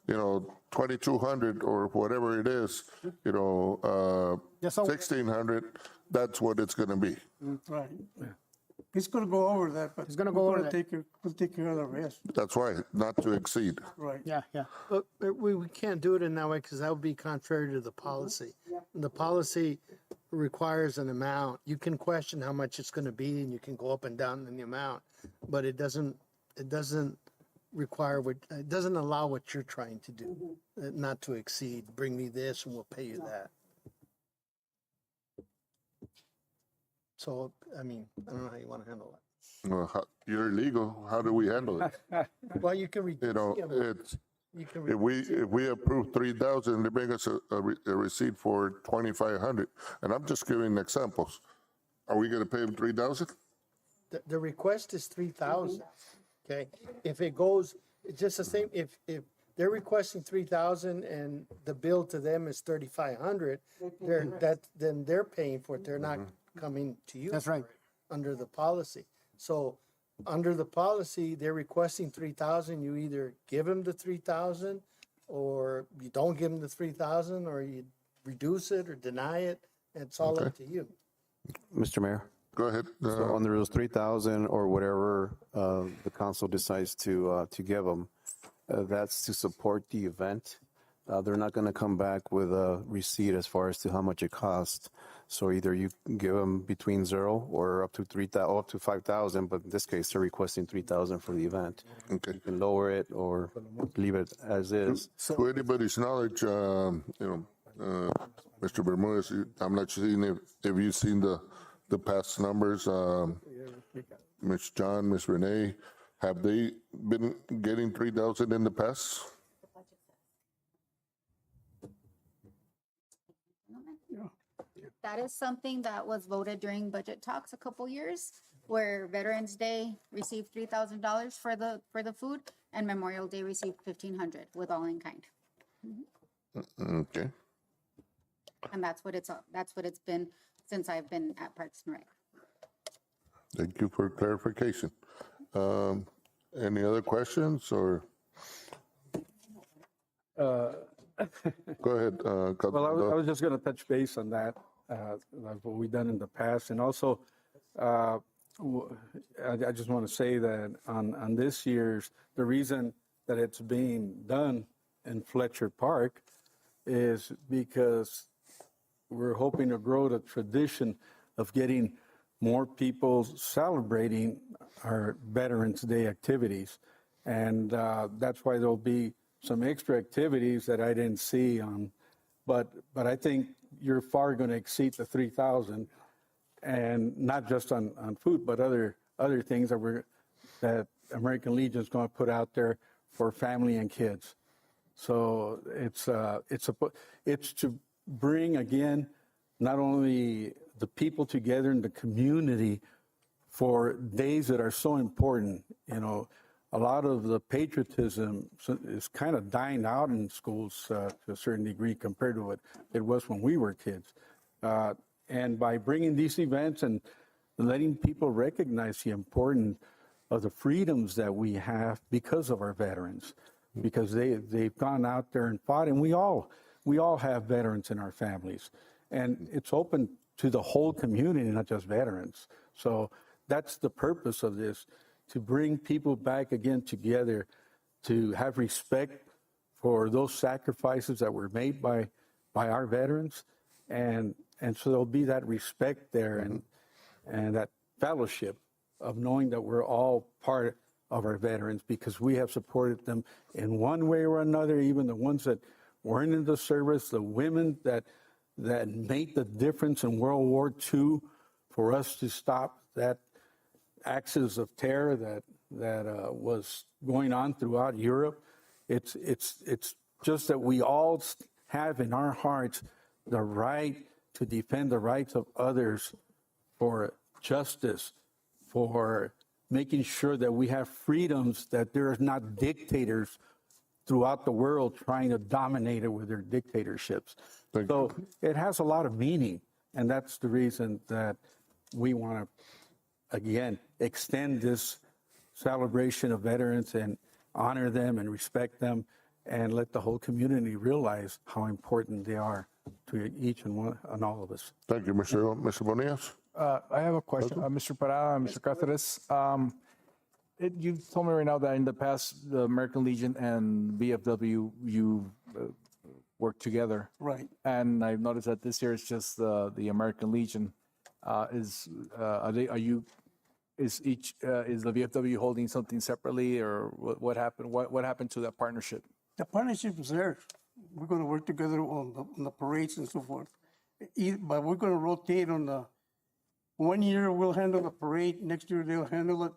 2,200 or whatever it is, 1,600, that's what it's gonna be. Right. He's gonna go over that, but. He's gonna go over that. We'll take care of the rest, That's right, not to exceed. right? Yeah, yeah. But we can't do it in that way because that would be contrary to the policy. The policy requires an amount. You can question how much it's going to be and you can go up and down in the amount, but it doesn't require it doesn't allow what you're trying to do, not to exceed. Bring me this and we'll pay you that. So, I mean, I don't know how you want to handle that. Well, you're illegal. How do we handle it? Well, you can reduce. It's, You can if we approve 3,000, they bring us a receipt for 2,500. And I'm just giving examples. Are we gonna pay them 3,000? The request is 3,000, okay? If it goes, it's just the same, if they're requesting 3,000 and the bill to them is 3,500, then they're paying for it, they're not coming to you. That's right. for it Under the policy. So, under the policy, they're requesting 3,000, you either give them the 3,000, or you don't give them the 3,000, or you reduce it or deny it, it's all up to you. Mr. Mayor, Go ahead. so under those 3,000 or whatever the council decides to give them, that's to support the event. They're not going to come back with a receipt as far as to how much it costs. So either you can give them between 0 or up to 3,000, up to 5,000, but in this case, they're requesting 3,000 for the event. Okay. You can lower it or leave it as is. To anybody's knowledge, Mr. Bermudez, I'm not sure if you've seen the past numbers. Ms. John, Ms. Renee, have they been getting 3,000 in the past? That is something that was voted during budget talks a couple years, where Veterans Day received $3,000 for the food, and Memorial Day received $1,500 with all in kind. Okay. And that's what it's been since I've been at Parks and Rec. Thank you for clarification. Any other questions or? Well, Go ahead. I was just going to touch base on that, like what we've done in the past. And also, I just want to say that on this year's, the reason that it's being done in Fletcher Park is because we're hoping to grow the tradition of getting more people celebrating our Veterans Day activities. And that's why there'll be some extra activities that I didn't see on, but I think you're far going to exceed the 3,000, and not just on food, but other things that American Legion is going to put out there for family and kids. So it's to bring again not only the people together in the community for days that are so important. You know, a lot of the patriotism is kind of dying out in schools to a certain degree compared to what it was when we were kids. And by bringing these events and letting people recognize the importance of the freedoms that we have because of our veterans, because they've gone out there and fought, and we all have veterans in our families, and it's open to the whole community, not just veterans. So that's the purpose of this, to bring people back again together, to have respect for those sacrifices that were made by our veterans, and so there'll be that respect there and that fellowship of knowing that we're all part of our veterans because we have supported them in one way or another, even the ones that weren't in the service, the women that made the difference in World War II for us to stop that axis of terror that was going on throughout Europe. It's just that we all have in our hearts the right to defend the rights of others, for justice, for making sure that we have freedoms, that there are not dictators throughout the world trying to dominate it with their dictatorships. So it has a lot of meaning, and that's the reason that we want to, again, extend this celebration of veterans and honor them and respect them and let the whole community realize how important they are to each and all of us. Thank you, Mr. Bonillas. I have a question, Mr. Parada, and Mr. Cáceres. You told me right now that in the past, the American Legion and VFW, you worked together. Right. And I've noticed that this year it's just the American Legion. Is the VFW holding something separately, or what happened? What happened to that partnership? The partnership is there. We're going to work together on the parades and so forth. But we're going to rotate on the, 1 year we'll handle the parade, next year they'll handle it.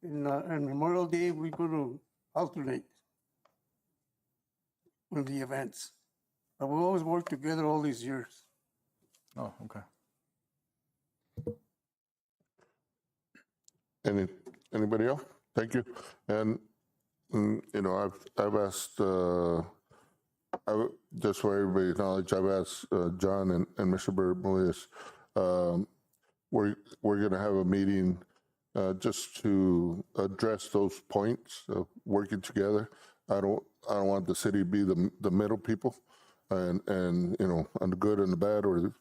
And Memorial Day, we're going to alternate with the events. But we always work together all these years. Oh, okay. Anybody else? Thank you. And, I've asked, just for everybody's knowledge, I've asked John and Mr. Bermúdez, we're going to have a meeting just to address those points of working together. I don't want the city to be the middle people, and on the good and the bad, or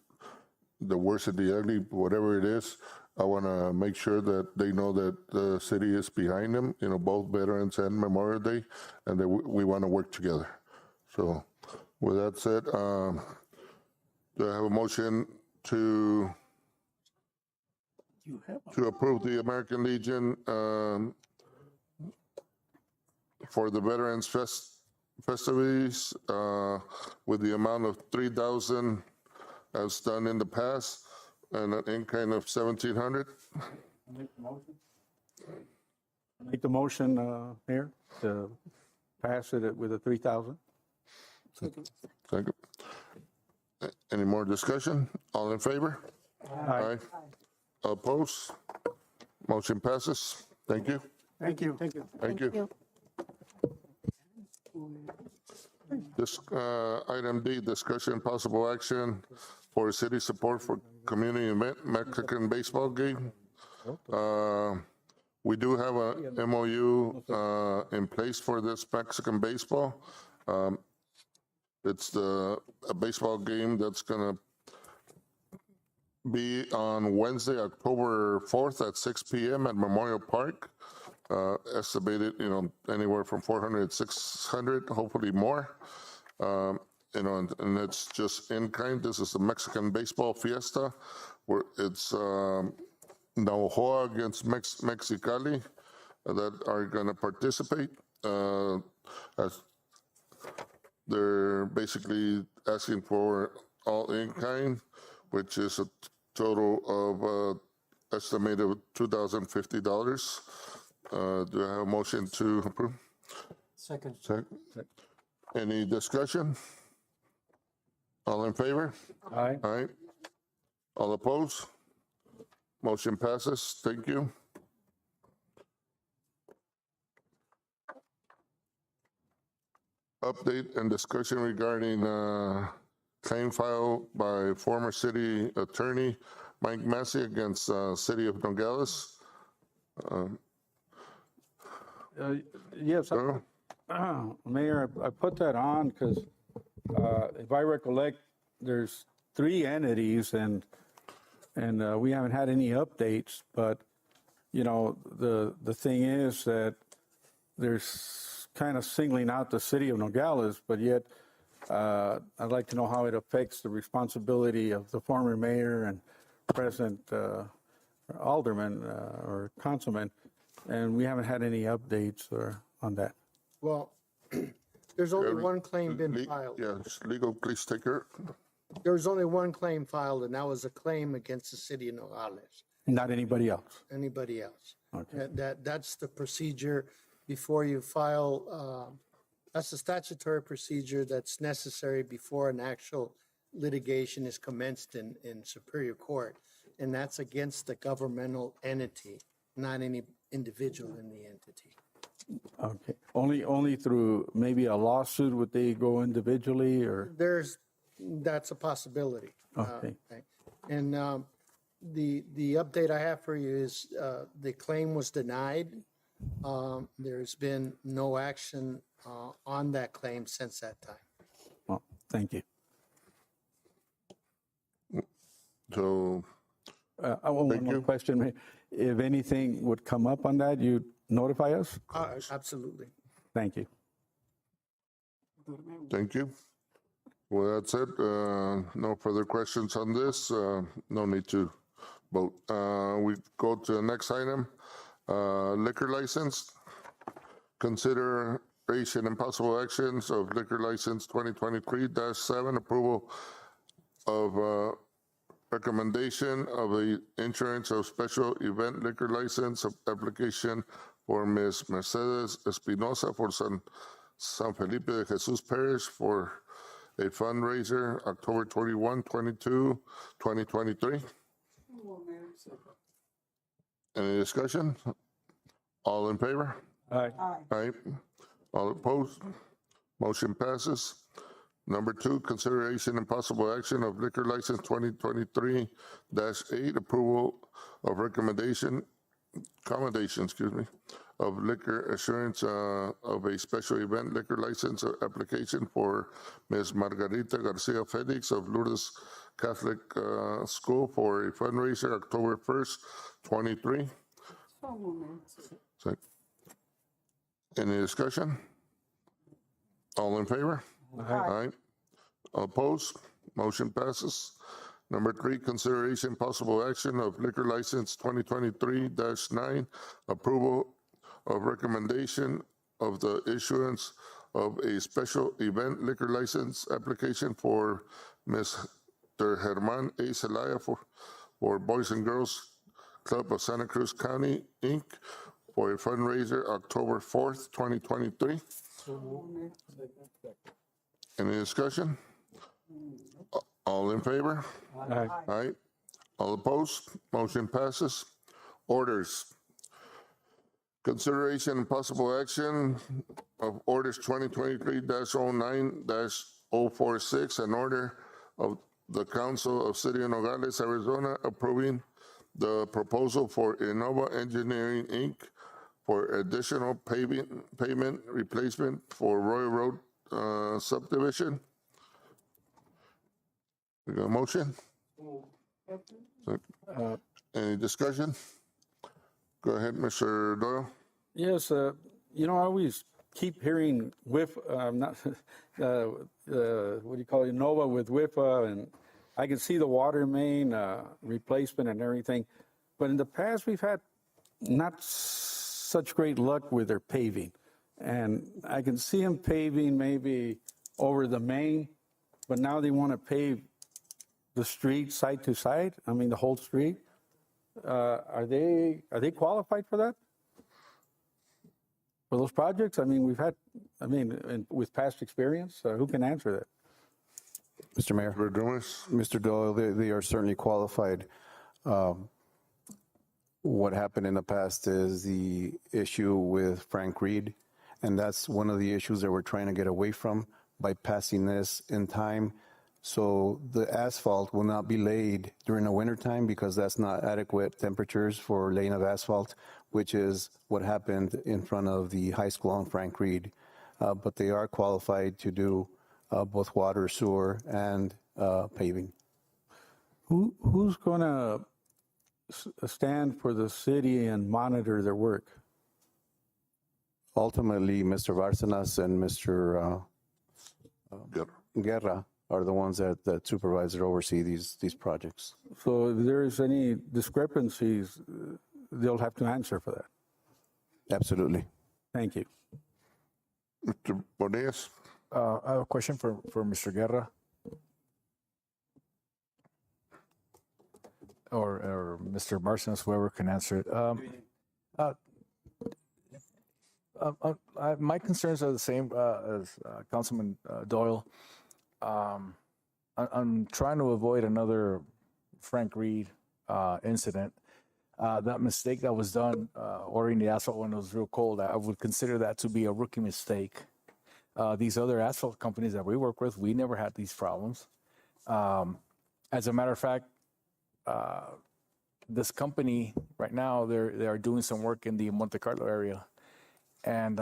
the worst and the ugly, whatever it is. I want to make sure that they know that the city is behind them, both Veterans and Memorial Day, and that we want to work together. So with that said, do I have a motion to approve the American Legion for the Veterans festivities with the amount of $3,000 as done in the past, and an in-kind of $1,700? Make the motion, Mayor, to pass it with a 3,000. Second. Any more discussion? All in favor? Aye. Opposed? Motion passes. Thank you. Thank you. Thank you. Thank you. This item D, discussion possible action for city support for community event Mexican baseball game. We do have a MOU in place for this Mexican baseball. It's a baseball game that's gonna be on Wednesday, October 4th at 6 p.m. at Memorial Park. Estimated, anywhere from 400 to 600, hopefully more. And it's just in kind. This is the Mexican baseball fiesta, where it's Navajo against Mexicali that are going to participate. As they're basically asking for all in kind, which is a total of estimated $2,050. Do I have a motion to approve? Second. Any discussion? All in favor? Aye. Aye. All opposed? Motion passes. Thank you. Update and discussion regarding claim filed by former city attorney Mike Massey against City of Nogales. Yes, Mayor, I put that on because if I recollect, there's 3 entities and we haven't had any updates. But the thing is that there's kind of singling out the city of Nogales, but yet I'd like to know how it affects the responsibility of the former mayor and present alderman or councilman, and we haven't had any updates on that. Well, there's only one claim been filed. Yes, legal, please take care. There's only one claim filed, and that was a claim against the city of Nogales. Not anybody else. Anybody else. Okay. That's the procedure before you file. That's the statutory procedure that's necessary before an actual litigation is commenced in Superior Court. And that's against the governmental entity, not any individual in the entity. Okay. Only through maybe a lawsuit would they go individually, or? That's a possibility. Okay. And the update I have for you is the claim was denied. There's been no action on that claim since that time. Well, thank you. So I want one Thank more you. question. If anything would come up on that, you'd notify us? Absolutely. Thank you. Thank you. Well, that's it. No further questions on this. No need to vote. We go to the next item. Liquor license. Consideration and possible actions of liquor license 2023-7, approval of recommendation of a insurance of special event liquor license application for Ms. Mercedes Espinosa for San Felipe de Jesus Parish for a fundraiser October 21, 22, 2023. Any discussion? All in favor? Aye. Aye. All opposed? Motion passes. Number 2, consideration and possible action of liquor license 2023-8, approval of accommodation, of liquor assurance of a special event liquor license application for Ms. Margarita Garcia Felix of Lourdes Catholic School for a fundraiser October 1st, 23. Any discussion? All in favor? Aye. All opposed? Motion passes. Number 3, consideration possible action of liquor license 2023-9, approval of recommendation of the issuance of a special event liquor license application for Mr. Germán A. Zelaya for Boys and Girls Club of Santa Cruz County, Inc., for a fundraiser October 4th, 2023. Any discussion? All in favor? Aye. Aye. All opposed? Motion passes. Orders. Consideration and possible action of orders 2023-09-046, an order of the Council of City of Nogales, Arizona, approving the proposal for Innova Engineering, Inc. for additional pavement replacement for Royal Road subdivision. We got a motion? Any discussion? Go ahead, Mr. Doyle. Yes, I always keep hearing what do you call it, Nova with WIFA, and I can see the water main replacement and everything. But in the past, we've had not such great luck with their paving. And I can see them paving maybe over the main, but now they want to pave the street side to side. I mean, the whole street. Are they qualified for that? For those projects? I mean, with past experience, who can answer that? Mr. Mayor. Mr. Doyle, they are certainly qualified. What happened in the past is the issue with Frank Reed, and that's one of the issues that we're trying to get away from by passing this in time. So the asphalt will not be laid during the wintertime because that's not adequate temperatures for laying of asphalt, which is what happened in front of the high school on Frank Reed. But they are qualified to do both water, sewer, and paving. Who's going to stand for the city and monitor their work? Ultimately, Mr. Bárcenas and Mr. Guerra are the ones that supervise or oversee these projects. So if there's any discrepancies, they'll have to answer for that. Absolutely. Thank you. Mr. Bonillas. I have a question for Mr. Guerra. Or Mr. Bárcenas, whoever can answer it. My concerns are the same as Councilman Doyle. I'm trying to avoid another Frank Reed incident. That mistake that was done ordering the asphalt when it was real cold, I would consider that to be a rookie mistake. These other asphalt companies that we work with, we never had these problems. As a matter of fact, this company right now, they are doing some work in the Monte Carlo area, and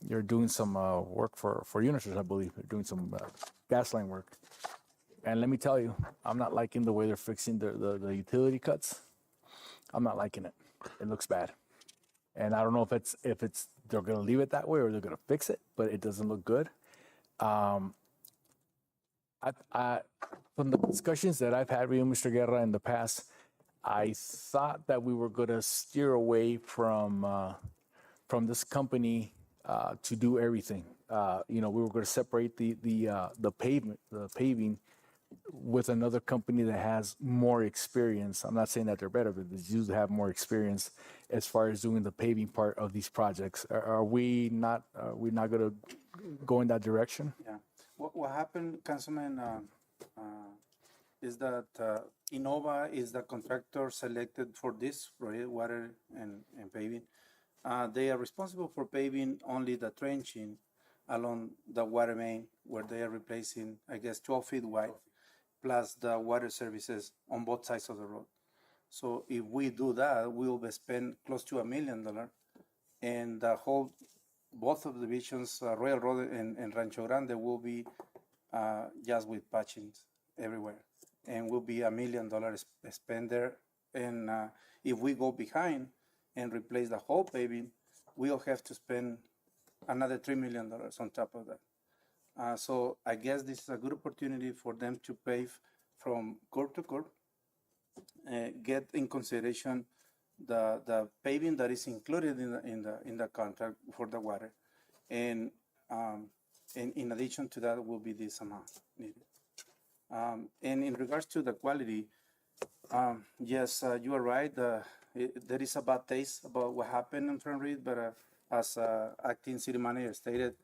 they're doing some work for Unisys, I believe. They're doing some gas line work. And let me tell you, I'm not liking the way they're fixing the utility cuts. I'm not liking it. It looks bad. And I don't know if it's they're gonna leave it that way or they're gonna fix it, but it doesn't look good. I from the discussions that I've had with you, Mr. Guerra, in the past, I thought that we were gonna steer away from this company to do everything. We were gonna separate the paving with another company that has more experience. I'm not saying that they're better, but they do have more experience as far as doing the paving part of these projects. Are we not going to go in that direction? Yeah. What happened, Councilman, is that Innova is the contractor selected for this project, water and paving. They are responsible for paving only the trenching along the water main where they are replacing, I guess, 12 feet wide, plus the water services on both sides of the road. So if we do that, we will spend close to $1 million, and the whole, both of the divisions, Royal Road and Rancho Grande, will be just with patching everywhere, and will be $1 million spent there. And if we go behind and replace the whole paving, we'll have to spend another $3 million on top of that. So I guess this is a good opportunity for them to pave from curb to curb, get in consideration the paving that is included in the contract for the water, and in addition to that will be this amount needed. And in regards to the quality, yes, you are right. There is a bad taste about what happened in Front Reed, but as acting city manager stated,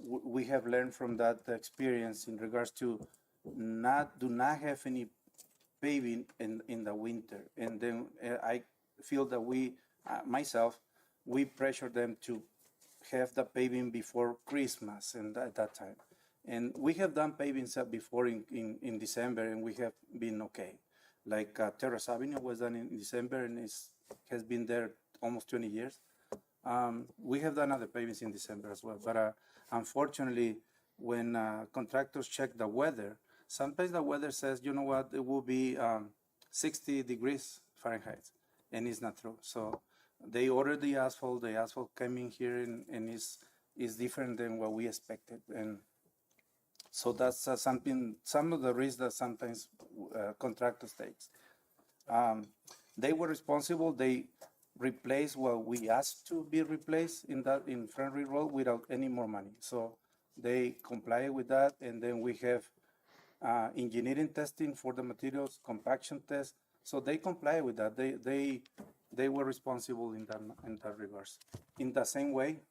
we have learned from that experience in regards to do not have any paving in the winter. And then I feel that we pressure them to have the paving before Christmas and at that time. And we have done paving before in December, and we have been okay. Like Terrace Avenue was done in December, and has been there almost 20 years. We have done other pavings in December as well, but unfortunately, when contractors check the weather, sometimes the weather says, you know what, it will be 60 degrees Fahrenheit, and it's not true. So they ordered the asphalt came in here and is different than what we expected. And so that's some of the risks that sometimes contractors takes. They were responsible. They replaced what we asked to be replaced in Front Reed Road without any more money. So they comply with that, and then we have engineering testing for the materials, compaction test. So they comply with that. They were responsible in that regards. In the same way,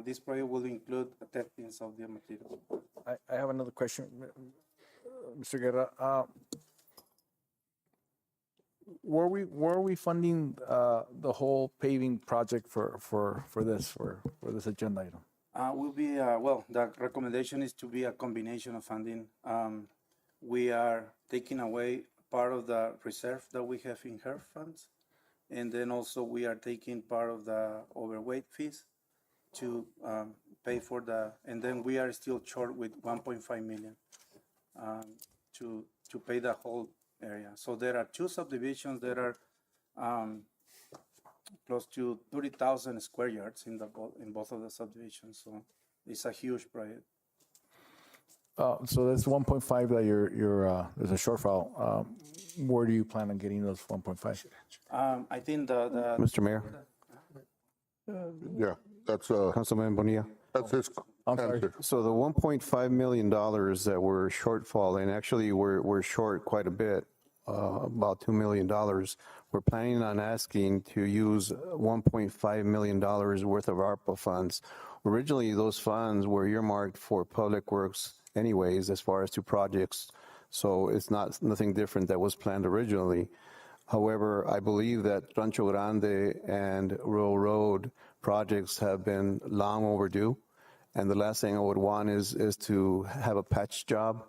this project will include the testings of the materials. I have another question, Mr. Guerra. Were we funding the whole paving project for this agenda item? Will be the recommendation is to be a combination of funding. We are taking away part of the reserve that we have in HERF funds, and then also we are taking part of the overweight fees to pay for and then we are still short with 1.5 million to pay the whole area. So there are two subdivisions that are close to 30,000 square yards in both of the subdivisions. So it's a huge project. So that's 1.5 that there's a shortfall. Where do you plan on getting those 1.5? I think the Mr. Mayor, Yeah, that's Councilman Bonilla. that's his answer. So the $1.5 million that we're shortfall, and actually we're short quite a bit, about $2 million. We're planning on asking to use $1.5 million worth of ARPA funds. Originally, those funds were earmarked for public works anyways, as far as to projects. So it's nothing different that was planned originally. However, I believe that Rancho Grande and Rural Road projects have been long overdue. And the last thing I would want is to have a patch job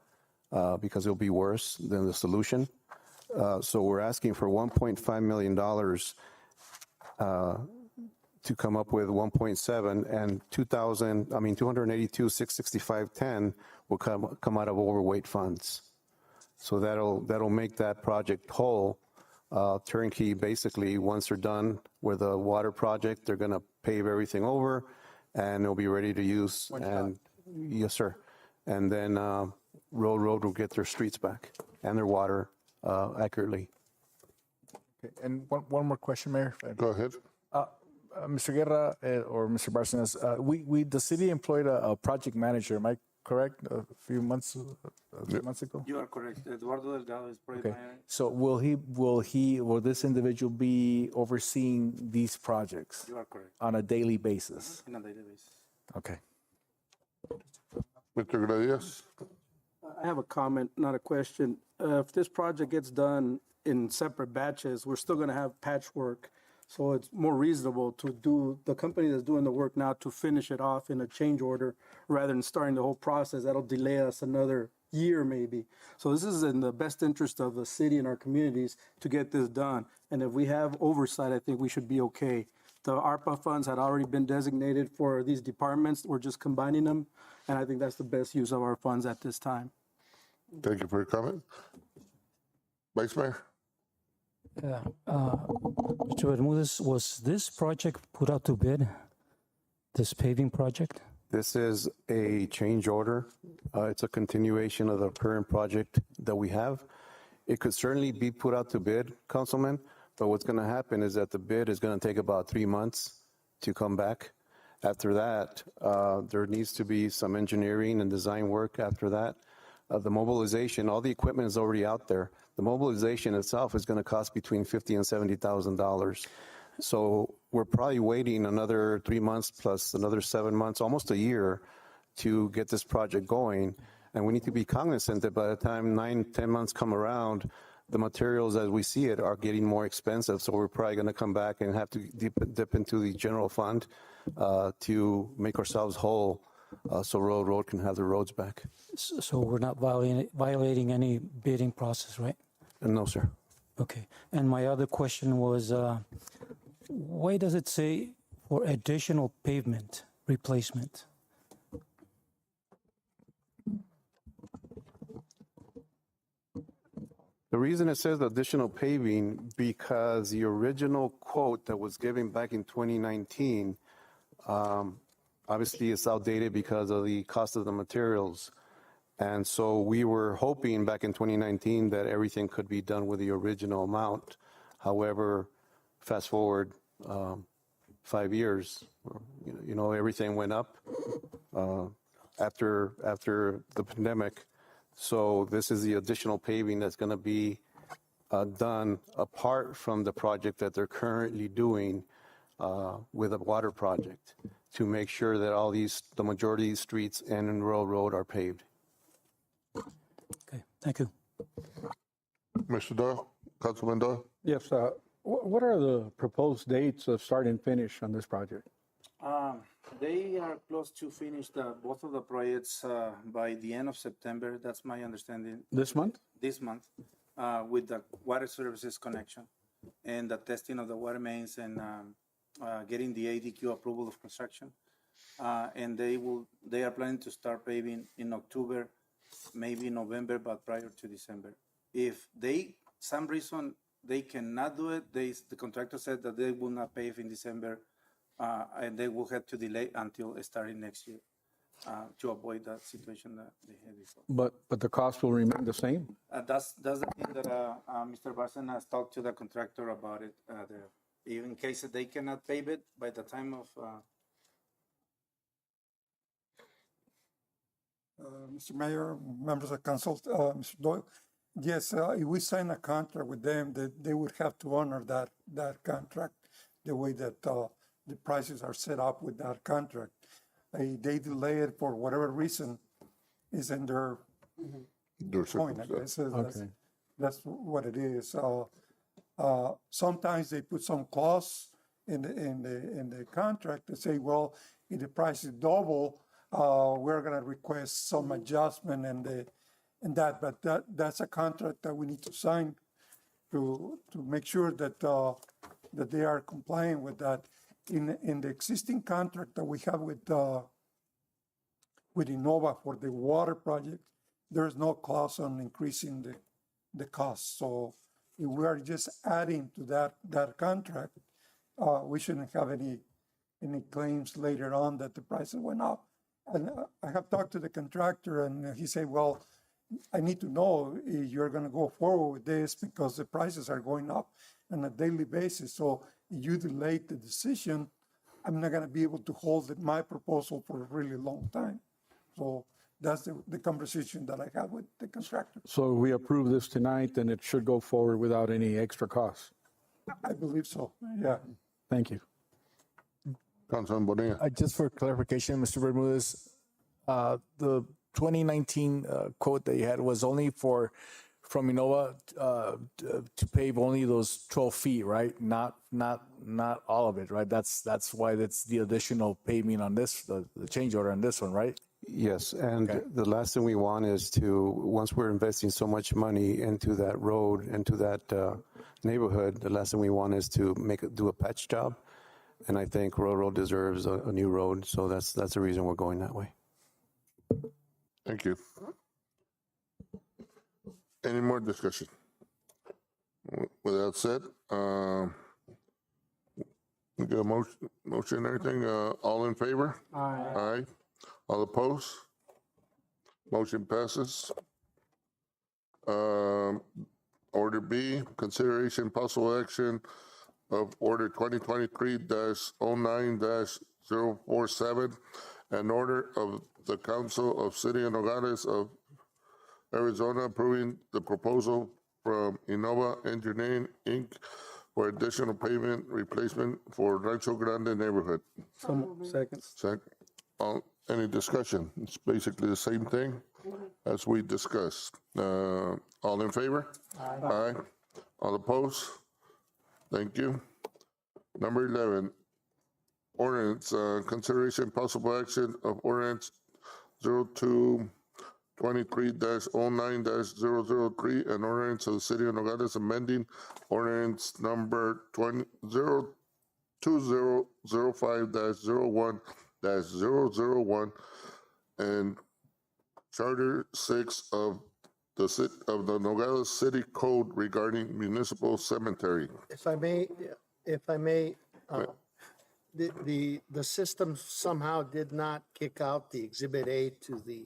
because it'll be worse than the solution. So we're asking for $1.5 million to come up with 1.7, and 282,665.10 will come out of overweight funds. So that'll make that project whole turnkey. Basically, once they're done with the water project, they're going to pave everything over and it'll be ready to use. And yes, sir. And then Road will get their streets back and their water accurately. Okay, and one more question, Mayor. Go ahead. Mr. Guerra or Mr. Barcenas, the city employed a project manager. Am I correct? A few months ago. You are correct. Eduardo Delgado is project Okay. manager. So will this individual be overseeing these projects You are correct. on a daily basis? On a daily basis. Okay. Mr. Gradius? I have a comment, not a question. If this project gets done in separate batches, we're still gonna have patchwork. So it's more reasonable to do, the company that's doing the work now to finish it off in a change order rather than starting the whole process. That'll delay us another year maybe. So this is in the best interest of the city and our communities to get this done. And if we have oversight, I think we should be okay. The ARPA funds had already been designated for these departments. We're just combining them. And I think that's the best use of our funds at this time. Thank you for your comment. Vice Mayor? Yeah. Mr. Bermudez, was this project put out to bid? This paving project? This is a change order. It's a continuation of the current project that we have. It could certainly be put out to bid, Councilman, but what's going to happen is that the bid is going to take about 3 months to come back. After that, there needs to be some engineering and design work after that. The mobilization, all the equipment is already out there. The mobilization itself is going to cost between $50,000 and $70,000. So we're probably waiting another 3 months plus another 7 months, almost a year, to get this project going. And we need to be cognizant that by the time 9-10 months come around, the materials as we see it are getting more expensive. So we're probably going to come back and have to dip into the general fund to make ourselves whole so Road can have the roads back. So we're not violating any bidding process, right? No, sir. Okay. And my other question was, why does it say for additional pavement replacement? The reason it says additional paving, because the original quote that was given back in 2019, obviously it's outdated because of the cost of the materials. And so we were hoping back in 2019 that everything could be done with the original amount. However, fast forward 5 years, everything went up after the pandemic. So this is the additional paving that's going to be done apart from the project that they're currently doing with a water project to make sure that the majority of these streets and Road are paved. Okay, thank you. Mr. Doyle? Councilman Doyle? Yes, what are the proposed dates of start and finish on this project? They are close to finish both of the projects by the end of September. That's my understanding. This month? This month, with the water services connection and the testing of the water mains and getting the ADQ approval of construction. And they are planning to start paving in October, maybe November, but prior to December. If some reason they cannot do it, the contractor said that they will not pave in December. And they will have to delay until starting next year to avoid that situation that they had before. But the cost will remain the same? That's the thing that Mr. Barson has talked to the contractor about it. Even in case that they cannot pave it by the time of. Mr. Mayor, members of council, Mr. Doyle, yes, if we sign a contract with them, they would have to honor that contract the way that the prices are set up with that contract. They delay it for whatever reason is in their point, I guess. That's what it is. Sometimes they put some clause in the contract to say, well, if the price is double, we're going to request some adjustment and that. But that's a contract that we need to sign to make sure that that they are complying with that. In the existing contract that we have with Innova for the water project, there is no clause on increasing the cost. So if we are just adding to that contract, we shouldn't have any claims later on that the prices went up. And I have talked to the contractor, and he said, well, I need to know if you're going to go forward with this because the prices are going up on a daily basis. So if you delay the decision, I'm not going to be able to hold my proposal for a really long time. So that's the conversation that I had with the contractor. So we approve this tonight, and it should go forward without any extra costs. I believe so, yeah. Thank you. Councilman Bonilla. Just for clarification, Mr. Bermudez, the 2019 quote that you had was only from Innova to pave only those 12 feet, right? Not all of it, right? That's why that's the additional paving on this, the change order on this one, right? Yes, and Okay. the last thing we want is to, once we're investing so much money into that road, into that neighborhood, the last thing we want is to do a patch job. And I think Road deserves a new road, so that's the reason we're going that way. Thank you. Any more discussion? With that said, we got a motion and everything. All in favor? Aye. Aye. All opposed? Motion passes. Order B, consideration possible action of Order 2023-09-047, an order of the Council of City of Nogales of Arizona approving the proposal from Innova Engineering, Inc. for additional pavement replacement for Rancho Grande neighborhood. Second. Any discussion? It's basically the same thing as we discussed. All in favor? Aye. All opposed? Thank you. Number 11, ordinance, consideration possible action of ordinance 0223-09-003, an ordinance of the City of Nogales amending ordinance number 2005-01-001 and Charter 6 of the Nogales City Code regarding municipal cemetery. If I may, the system somehow did not kick out the Exhibit A to the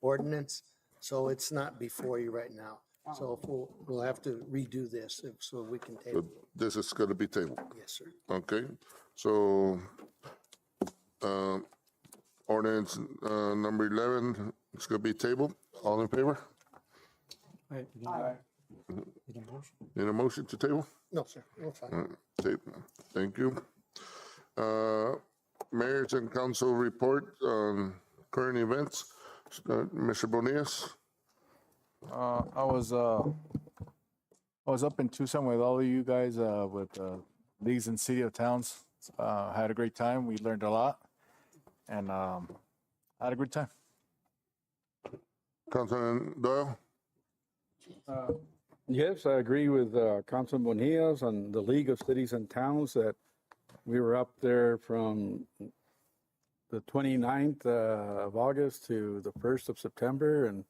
ordinance, so it's not before you right now. So we'll have to redo this so we can table it. This is going to be tabled. Yes, sir. Okay, so ordinance number 11 is going to be tabled. All in favor? Aye. Need a motion to table? No, sir, we're fine. Thank you. Mayors and council report on current events. Mr. Bonillas? I was up in Tucson with all of you guys with leagues and city of towns. Had a great time. We learned a lot, and had a good time. Councilman Doyle? Yes, I agree with Councilman Bonillas on the League of Cities and Towns that we were up there from the 29th of August to the 1st of September, and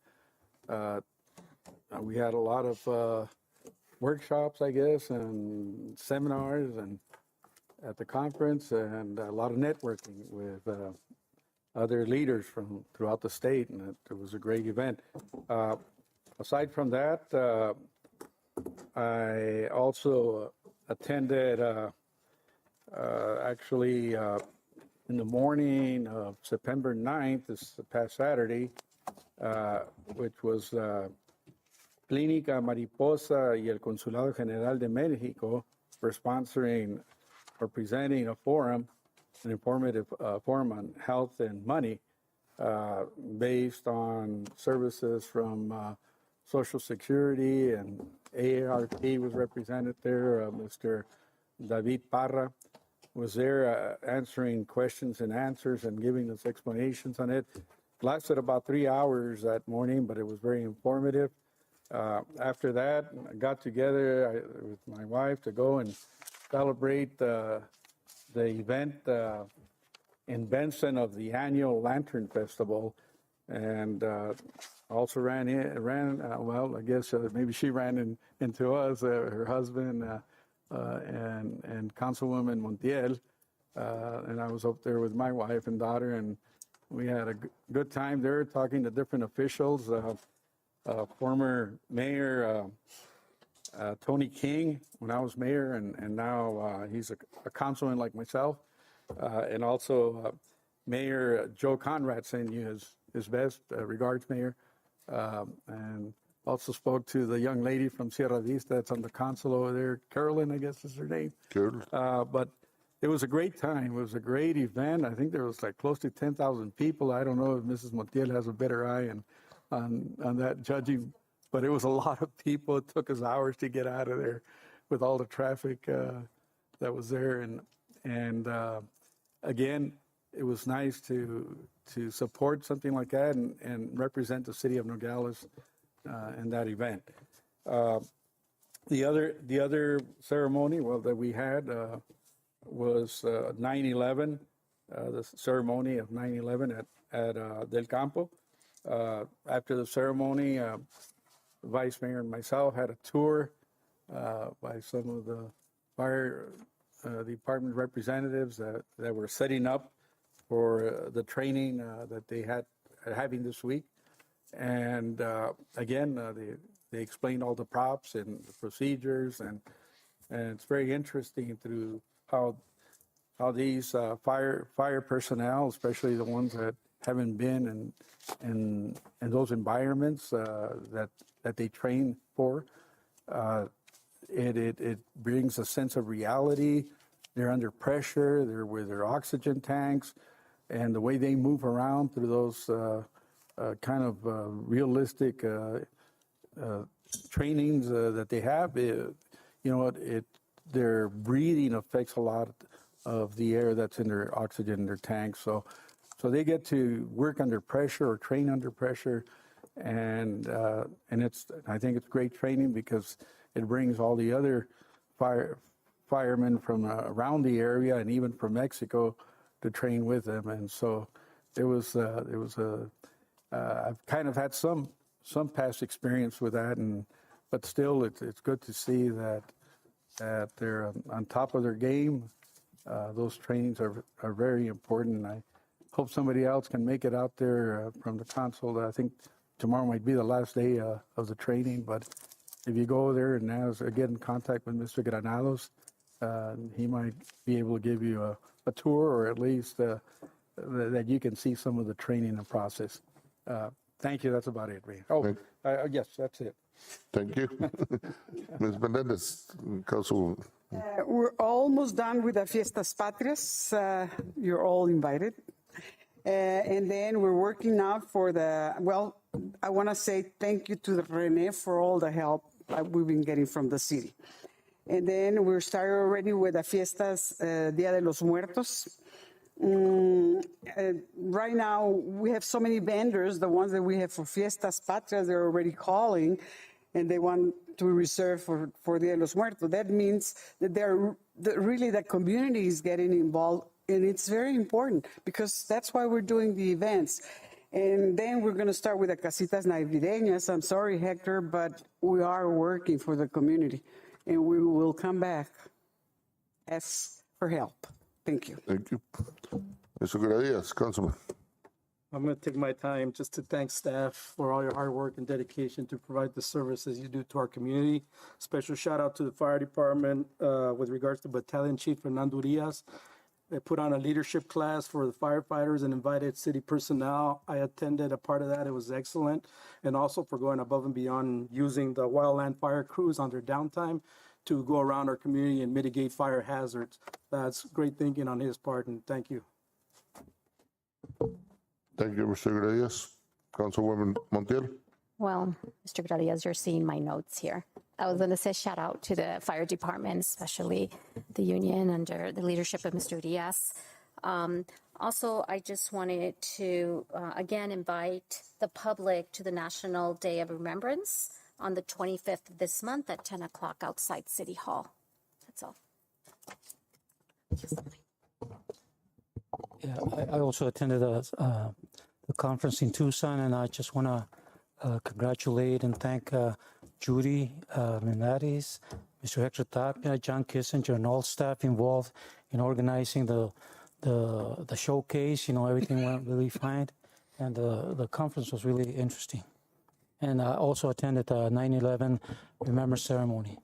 we had a lot of workshops, I guess, and seminars and at the conference, and a lot of networking with other leaders from throughout the state, and it was a great event. Aside from that, I also attended actually in the morning of September 9th, this past Saturday, which was Clínica Mariposa y el Consulado General de México for sponsoring or presenting a forum, an informative forum on health and money based on services from Social Security, and AARP was represented there. Mr. David Parra was there answering questions and answers and giving us explanations on it. Lasted about 3 hours that morning, but it was very informative. After that, I got together with my wife to go and celebrate the event in Benson of the annual Lantern Festival. And also ran, well, I guess maybe she ran into us, her husband, and Councilwoman Montiel. And I was up there with my wife and daughter, and we had a good time there talking to different officials. Former Mayor Tony King, when I was mayor, and now he's a councilman like myself. And also Mayor Joe Conrad sent you his best regards, Mayor. And also spoke to the young lady from Sierra Vista that's on the council over there. Carolyn, I guess is her name. Carolyn. But it was a great time. It was a great event. I think there was like close to 10,000 people. I don't know if Mrs. Montiel has a better eye on that judging, but it was a lot of people. It took us hours to get out of there with all the traffic that was there. And again, it was nice to support something like that and represent the city of Nogales in that event. The other ceremony, well, that we had was 9/11, the ceremony of 9/11 at Del Campo. After the ceremony, the Vice Mayor and myself had a tour by some of the fire department representatives that were setting up for the training that they had having this week. And again, they explained all the props and the procedures, and it's very interesting through how these fire personnel, especially the ones that haven't been in those environments that they train for, it brings a sense of reality. They're under pressure. They're with their oxygen tanks, and the way they move around through those kind of realistic trainings that they have, their breathing affects a lot of the air that's in their oxygen in their tanks. So they get to work under pressure or train under pressure, and I think it's great training because it brings all the other firemen from around the area and even from Mexico to train with them. And so I've kind of had some past experience with that, but still it's good to see that they're on top of their game. Those trainings are very important. I hope somebody else can make it out there from the council. I think tomorrow might be the last day of the training, but if you go there and get in contact with Mr. Granados, he might be able to give you a tour, or at least that you can see some of the training and process. Thank you. That's about it, Ray. Yes, that's it. Thank you. Ms. Menendez, Council. We're almost done with the Fiestas Patrias. You're all invited. And then we're working now for I want to say thank you to Rene for all the help we've been getting from the city. And then we're starting already with the Fiestas Dia de los Muertos. Right now, we have so many vendors, the ones that we have for Fiestas Patrias, they're already calling, and they want to reserve for Dia de los Muertos. That means that really the community is getting involved, and it's very important because that's why we're doing the events. And then we're going to start with the Casitas Navideñas. I'm sorry, Hector, but we are working for the community, and we will come back, ask for help. Thank you. Thank you. Mr. Gradillas, Councilman. I'm going to take my time just to thank staff for all your hard work and dedication to provide the services you do to our community. Special shout out to the fire department with regards to Battalion Chief Fernando Urias. They put on a leadership class for the firefighters and invited city personnel. I attended a part of that. It was excellent. And also for going above and beyond using the wildland fire crews on their downtime to go around our community and mitigate fire hazards. That's great thinking on his part, and thank you. Thank you, Mr. Gradillas. Councilwoman Montiel. Well, Mr. Gradias, you're seeing my notes here. I was going to say shout out to the fire department, especially the union under the leadership of Mr. Diaz. Also, I just wanted to again invite the public to the National Day of Remembrance on the 25th of this month at 10 o'clock outside City Hall. That's all. Yeah, I also attended the conference in Tucson, and I just want to congratulate and thank Judy Linares, Mr. Hector Tapia, John Kissinger, and all staff involved in organizing the showcase. Everything went really fine, and the conference was really interesting. And I also attended the 9/11 Remembrance Ceremony.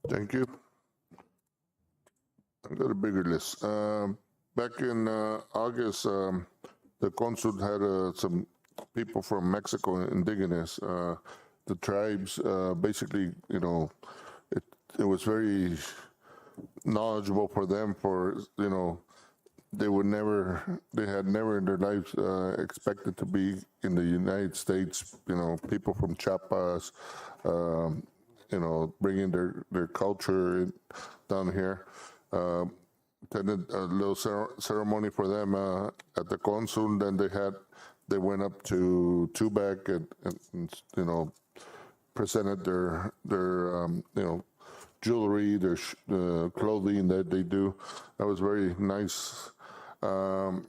Thank you. I got a bigger list. Back in August, the consul had some people from Mexico, indigenous, the tribes. Basically, it was very knowledgeable for them. They had never in their lives expected to be in the United States. People from Chiapas, bringing their culture down here. Attended a little ceremony for them at the consul. Then they went up to Tubac and presented their jewelry, their clothing that they do. That was very nice. The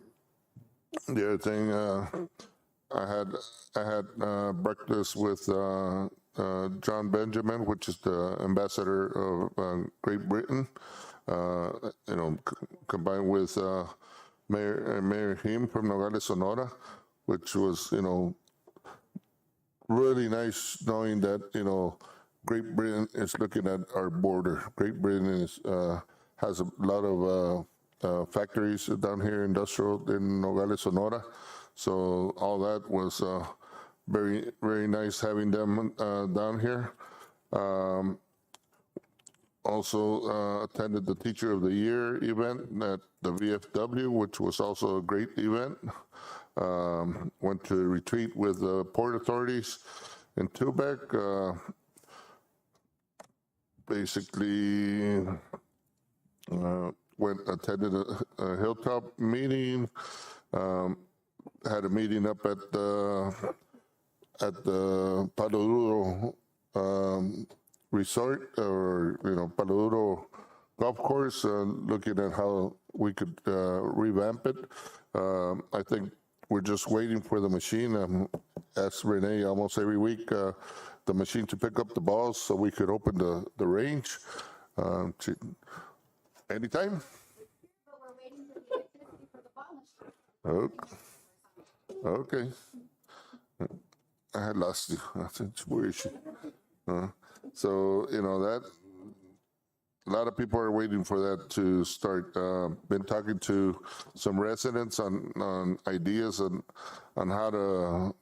other thing, I had breakfast with John Benjamin, which is the ambassador of Great Britain. Combined with Mayor Him from Nogales, Sonora, which was, really nice knowing that, Great Britain is looking at our border. Great Britain has a lot of factories down here, industrial in Nogales, Sonora. So all that was very, very nice having them down here. Also attended the Teacher of the Year event at the VFW, which was also a great event. Went to a retreat with the port authorities in Tubac. Basically, attended a hilltop meeting. Had a meeting up at the Palo Duro resort, or Palo Duro golf course, looking at how we could revamp it. I think we're just waiting for the machine. Ask Renee almost every week the machine to pick up the balls so we could open the range. Anytime. Okay. I had lost you. That's where is she? So that a lot of people are waiting for that to start. Been talking to some residents on ideas on how to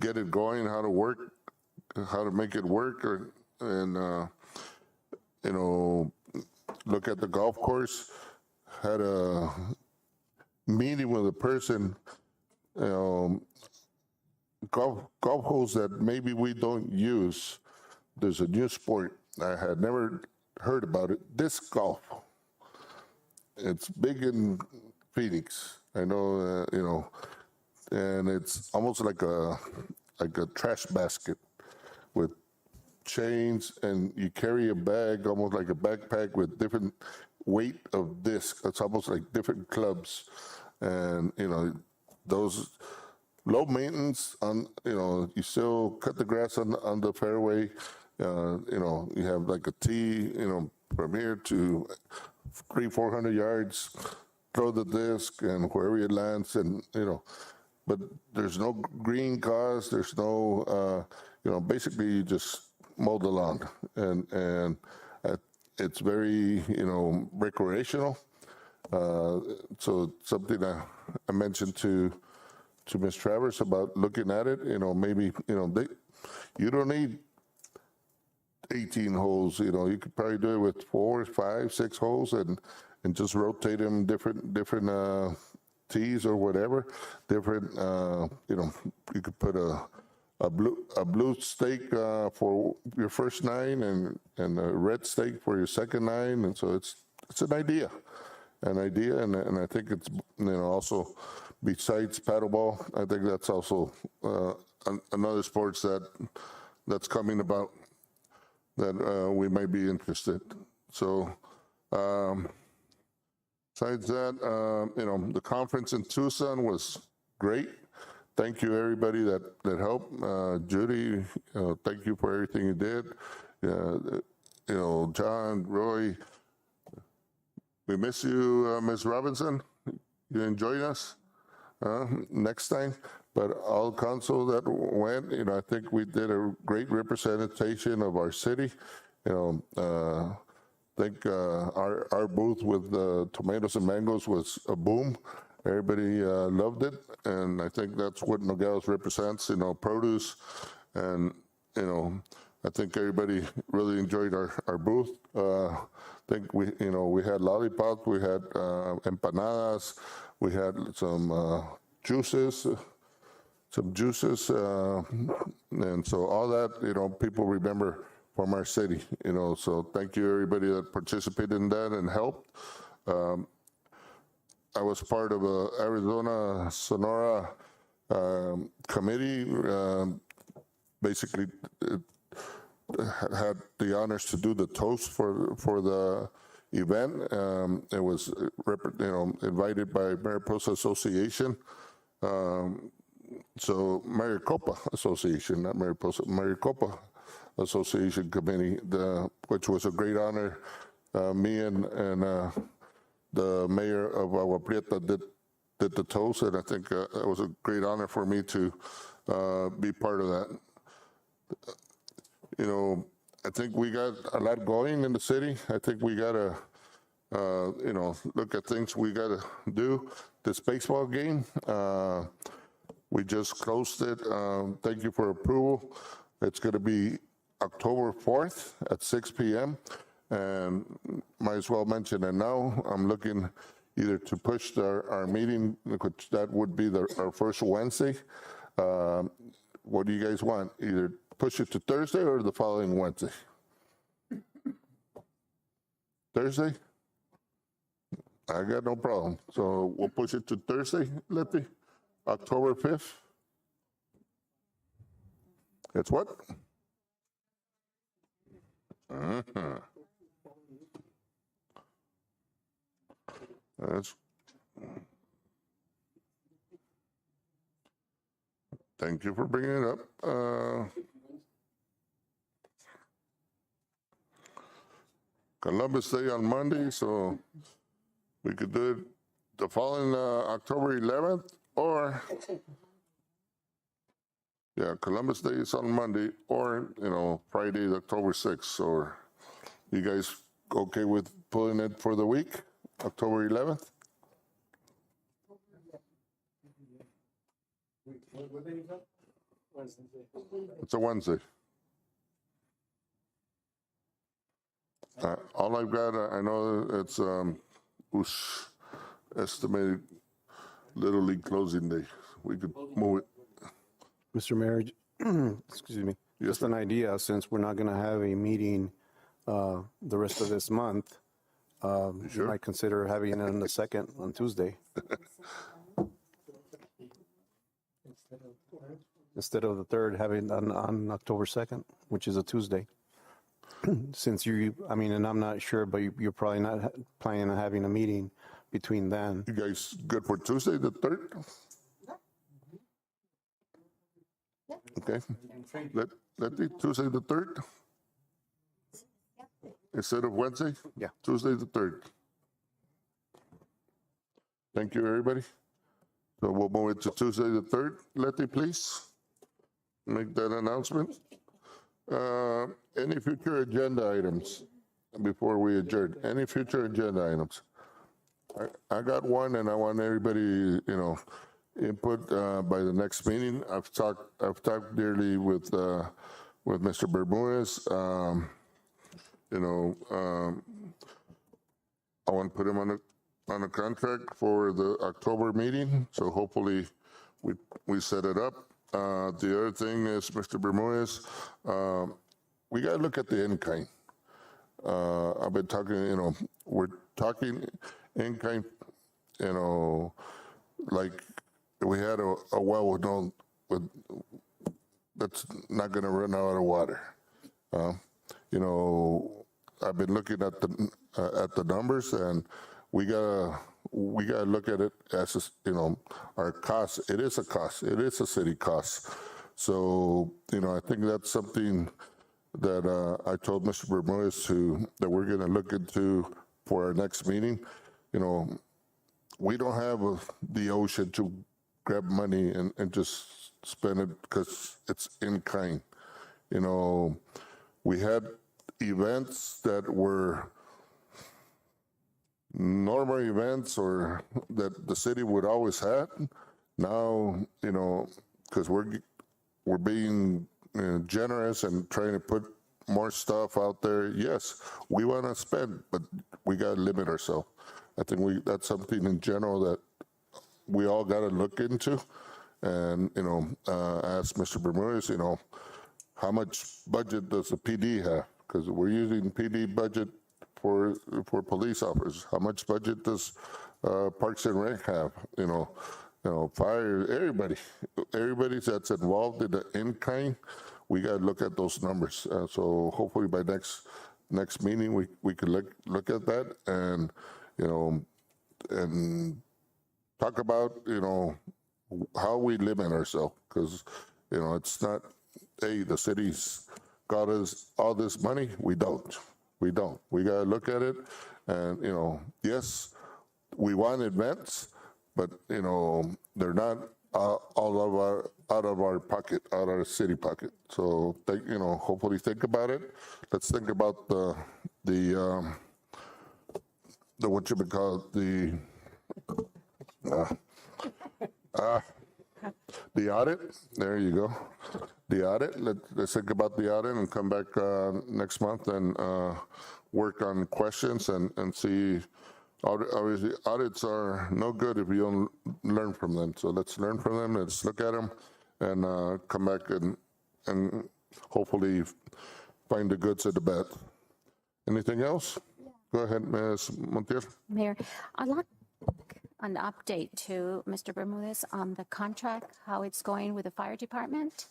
get it going, how to make it work, and look at the golf course. Had a meeting with a person. Golf holes that maybe we don't use. There's a new sport. I had never heard about it. Disc golf. It's big in Phoenix. I know, and it's almost like a trash basket with chains, and you carry a bag, almost like a backpack with different weight of discs. It's almost like different clubs, and those low maintenance. You still cut the grass on the fairway. You have like a tee, from here to 300-400 yards, throw the disc and wherever it lands, and but there's no green cost. There's no, basically you just mow the lawn, and it's very, recreational. So something I mentioned to Ms. Travers about looking at it, maybe, you don't need 18 holes, you could probably do it with 4, 5, 6 holes and just rotate them different tees or whatever, different, you could put a blue stake for your first 9 and a red stake for your second 9. And so it's an idea. And I think it's, also besides paddleball, I think that's also another sports that's coming about that we might be interested. So besides that, the conference in Tucson was great. thank you everybody that helped. Judy, thank you for everything you did. John, Roy, we miss you, Ms. Robinson. You enjoyed us next time. But all council that went, I think we did a great representation of our city. I think our booth with tomatoes and mangoes was a boom. Everybody loved it, and I think that's what Nogales represents, produce, and I think everybody really enjoyed our booth. I think we had lollipops, we had empanadas, we had some juices, and so all that, people remember from our city, so thank you everybody that participated in that and helped. I was part of a Arizona Sonora committee, basically had the honors to do the toast for the event. It was invited by Mariposa Association. So Maricopa Association, not Mariposa, Maricopa Association Committee, which was a great honor. Me and the mayor of Agua Prieta did the toast, and I think it was a great honor for me to be part of that. I think we got a lot going in the city. I think we got to, look at things we got to do. This baseball game, we just closed it. Thank you for approval. It's going to be October 4th at 6 p.m. And might as well mention it now. I'm looking either to push our meeting, which that would be our first Wednesday. What do you guys want? Either push it to Thursday or the following Wednesday? Thursday? I got no problem. So we'll push it to Thursday, Letty? October 5th? It's what? Thank you for bringing it up. Columbus Day on Monday, so we could do it the following October 11th, or Columbus Day is on Monday, or Friday, October 6th. Or you guys okay with pulling it for the week, October 11th? It's a Wednesday. All I've got, I know it's estimated Little League closing day. We could move it. Mr. Mayor, excuse me, just an idea, since we're not going to have a meeting the rest of this month, you might consider having it on the 2nd on Tuesday. Instead of the 3rd, having it on October 2nd, which is a Tuesday. Since and I'm not sure, but you're probably not planning on having a meeting between then. You guys good for Tuesday, the 3rd? Okay. Let me Tuesday the 3rd? Instead of Wednesday? Yeah. Tuesday the 3rd. Thank you, everybody. So we'll move it to Tuesday the 3rd. Letty, please make that announcement. Any future agenda items before we adjourn? Any future agenda items? I got one, and I want everybody, input by the next meeting. I've talked dearly with Mr. Bermudez. I want to put him on a contract for the October meeting, so hopefully we set it up. The other thing is, Mr. Bermudez, we got to look at the in-kind. I've been talking, we're talking in-kind, like we had a well that's not going to run out of water. I've been looking at the numbers, and we got we gotta look at it as, our cost. It is a cost. It is a city cost. So, I think that's something that I told Mr. Bermudez that we're gonna look into for our next meeting. We don't have the ocean to grab money and just spend it because it's in kind. We had events that were normal events or that the city would always have. Now, because we're being generous and trying to put more stuff out there. Yes, we want to spend, but we got to limit ourselves. I think that's something in general that we all got to look into. And, ask Mr. Bermudez, how much budget does the PD have? Because we're using PD budget for police officers. How much budget does Parks and Rec have? Fire, everybody that's involved in the in-kind, we got to look at those numbers. So hopefully by next meeting, we can look at that and, and talk about, how we limit ourselves. Because, it's not, hey, the city's got us all this money. We don't. We got to look at it. And, yes, we want events, but, they're not out of our pocket, out of our city pocket. So, hopefully think about it. Let's think about the what you would call it, the audit. There you go. The audit. Let's think about the audit and come back next month and work on questions and see. Obviously, audits are no good if you don't learn from them. So let's learn from them. Let's look at them and come back and hopefully find the goods and the bad. Anything else? Go ahead, Ms. Montiel. Mayor, I'd like an update to Mr. Bermudez on the contract, how it's going with the fire department.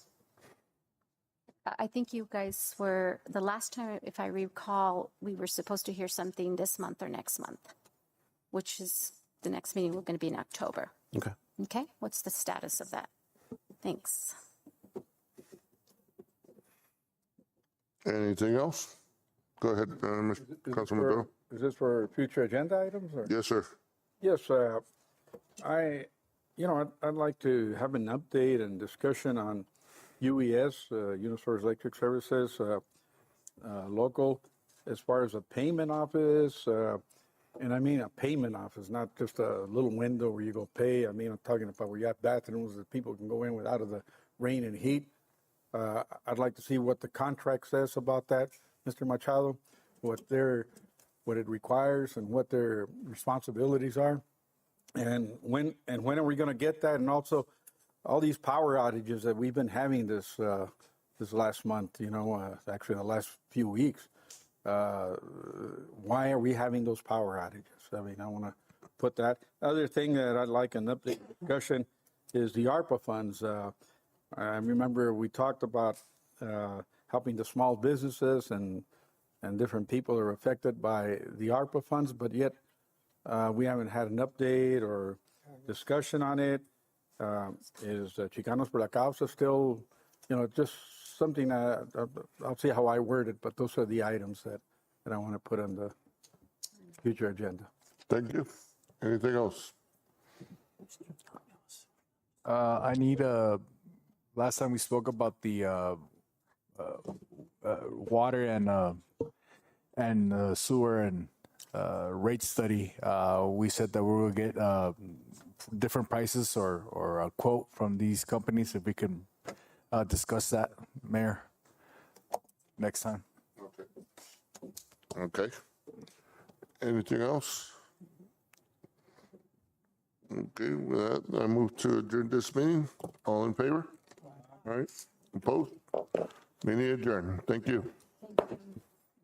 I think you guys were, the last time, if I recall, we were supposed to hear something this month or next month, which is the next meeting, we're going to be in October. Okay. Okay, what's the status of that? Thanks. Anything else? Go ahead, Mr. Councilman Bill. Is this for future agenda items? Or? Yes, sir. Yes, I'd like to have an update and discussion on UES, Unisource Electric Services, local, as far as a payment office, and I mean a payment office, not just a little window where you go pay. I mean, I'm talking about where you have bathrooms that people can go in without of the rain and heat. I'd like to see what the contract says about that, Mr. Machado, what it requires and what their responsibilities are, and when are we going to get that? And also, all these power outages that we've been having this last month, actually the last few weeks. Why are we having those power outages? I mean, I want to put that. Other thing that I'd like an update discussion is the ARPA funds. I remember we talked about helping the small businesses and different people are affected by the ARPA funds, but yet we haven't had an update or discussion on it. Is Chicanos por la Causa still, just something I'll see how I word it, but those are the items that I want to put on the future agenda. Thank you. Anything else? I need last time we spoke about the water and sewer and rate study. We said that we will get different prices or a quote from these companies. If we can discuss that, Mayor, next time. Okay. Anything else? Okay, with that, I move to adjourn this meeting. All in favor? All right. Opposed? Meeting adjourned. Thank you. Thank you.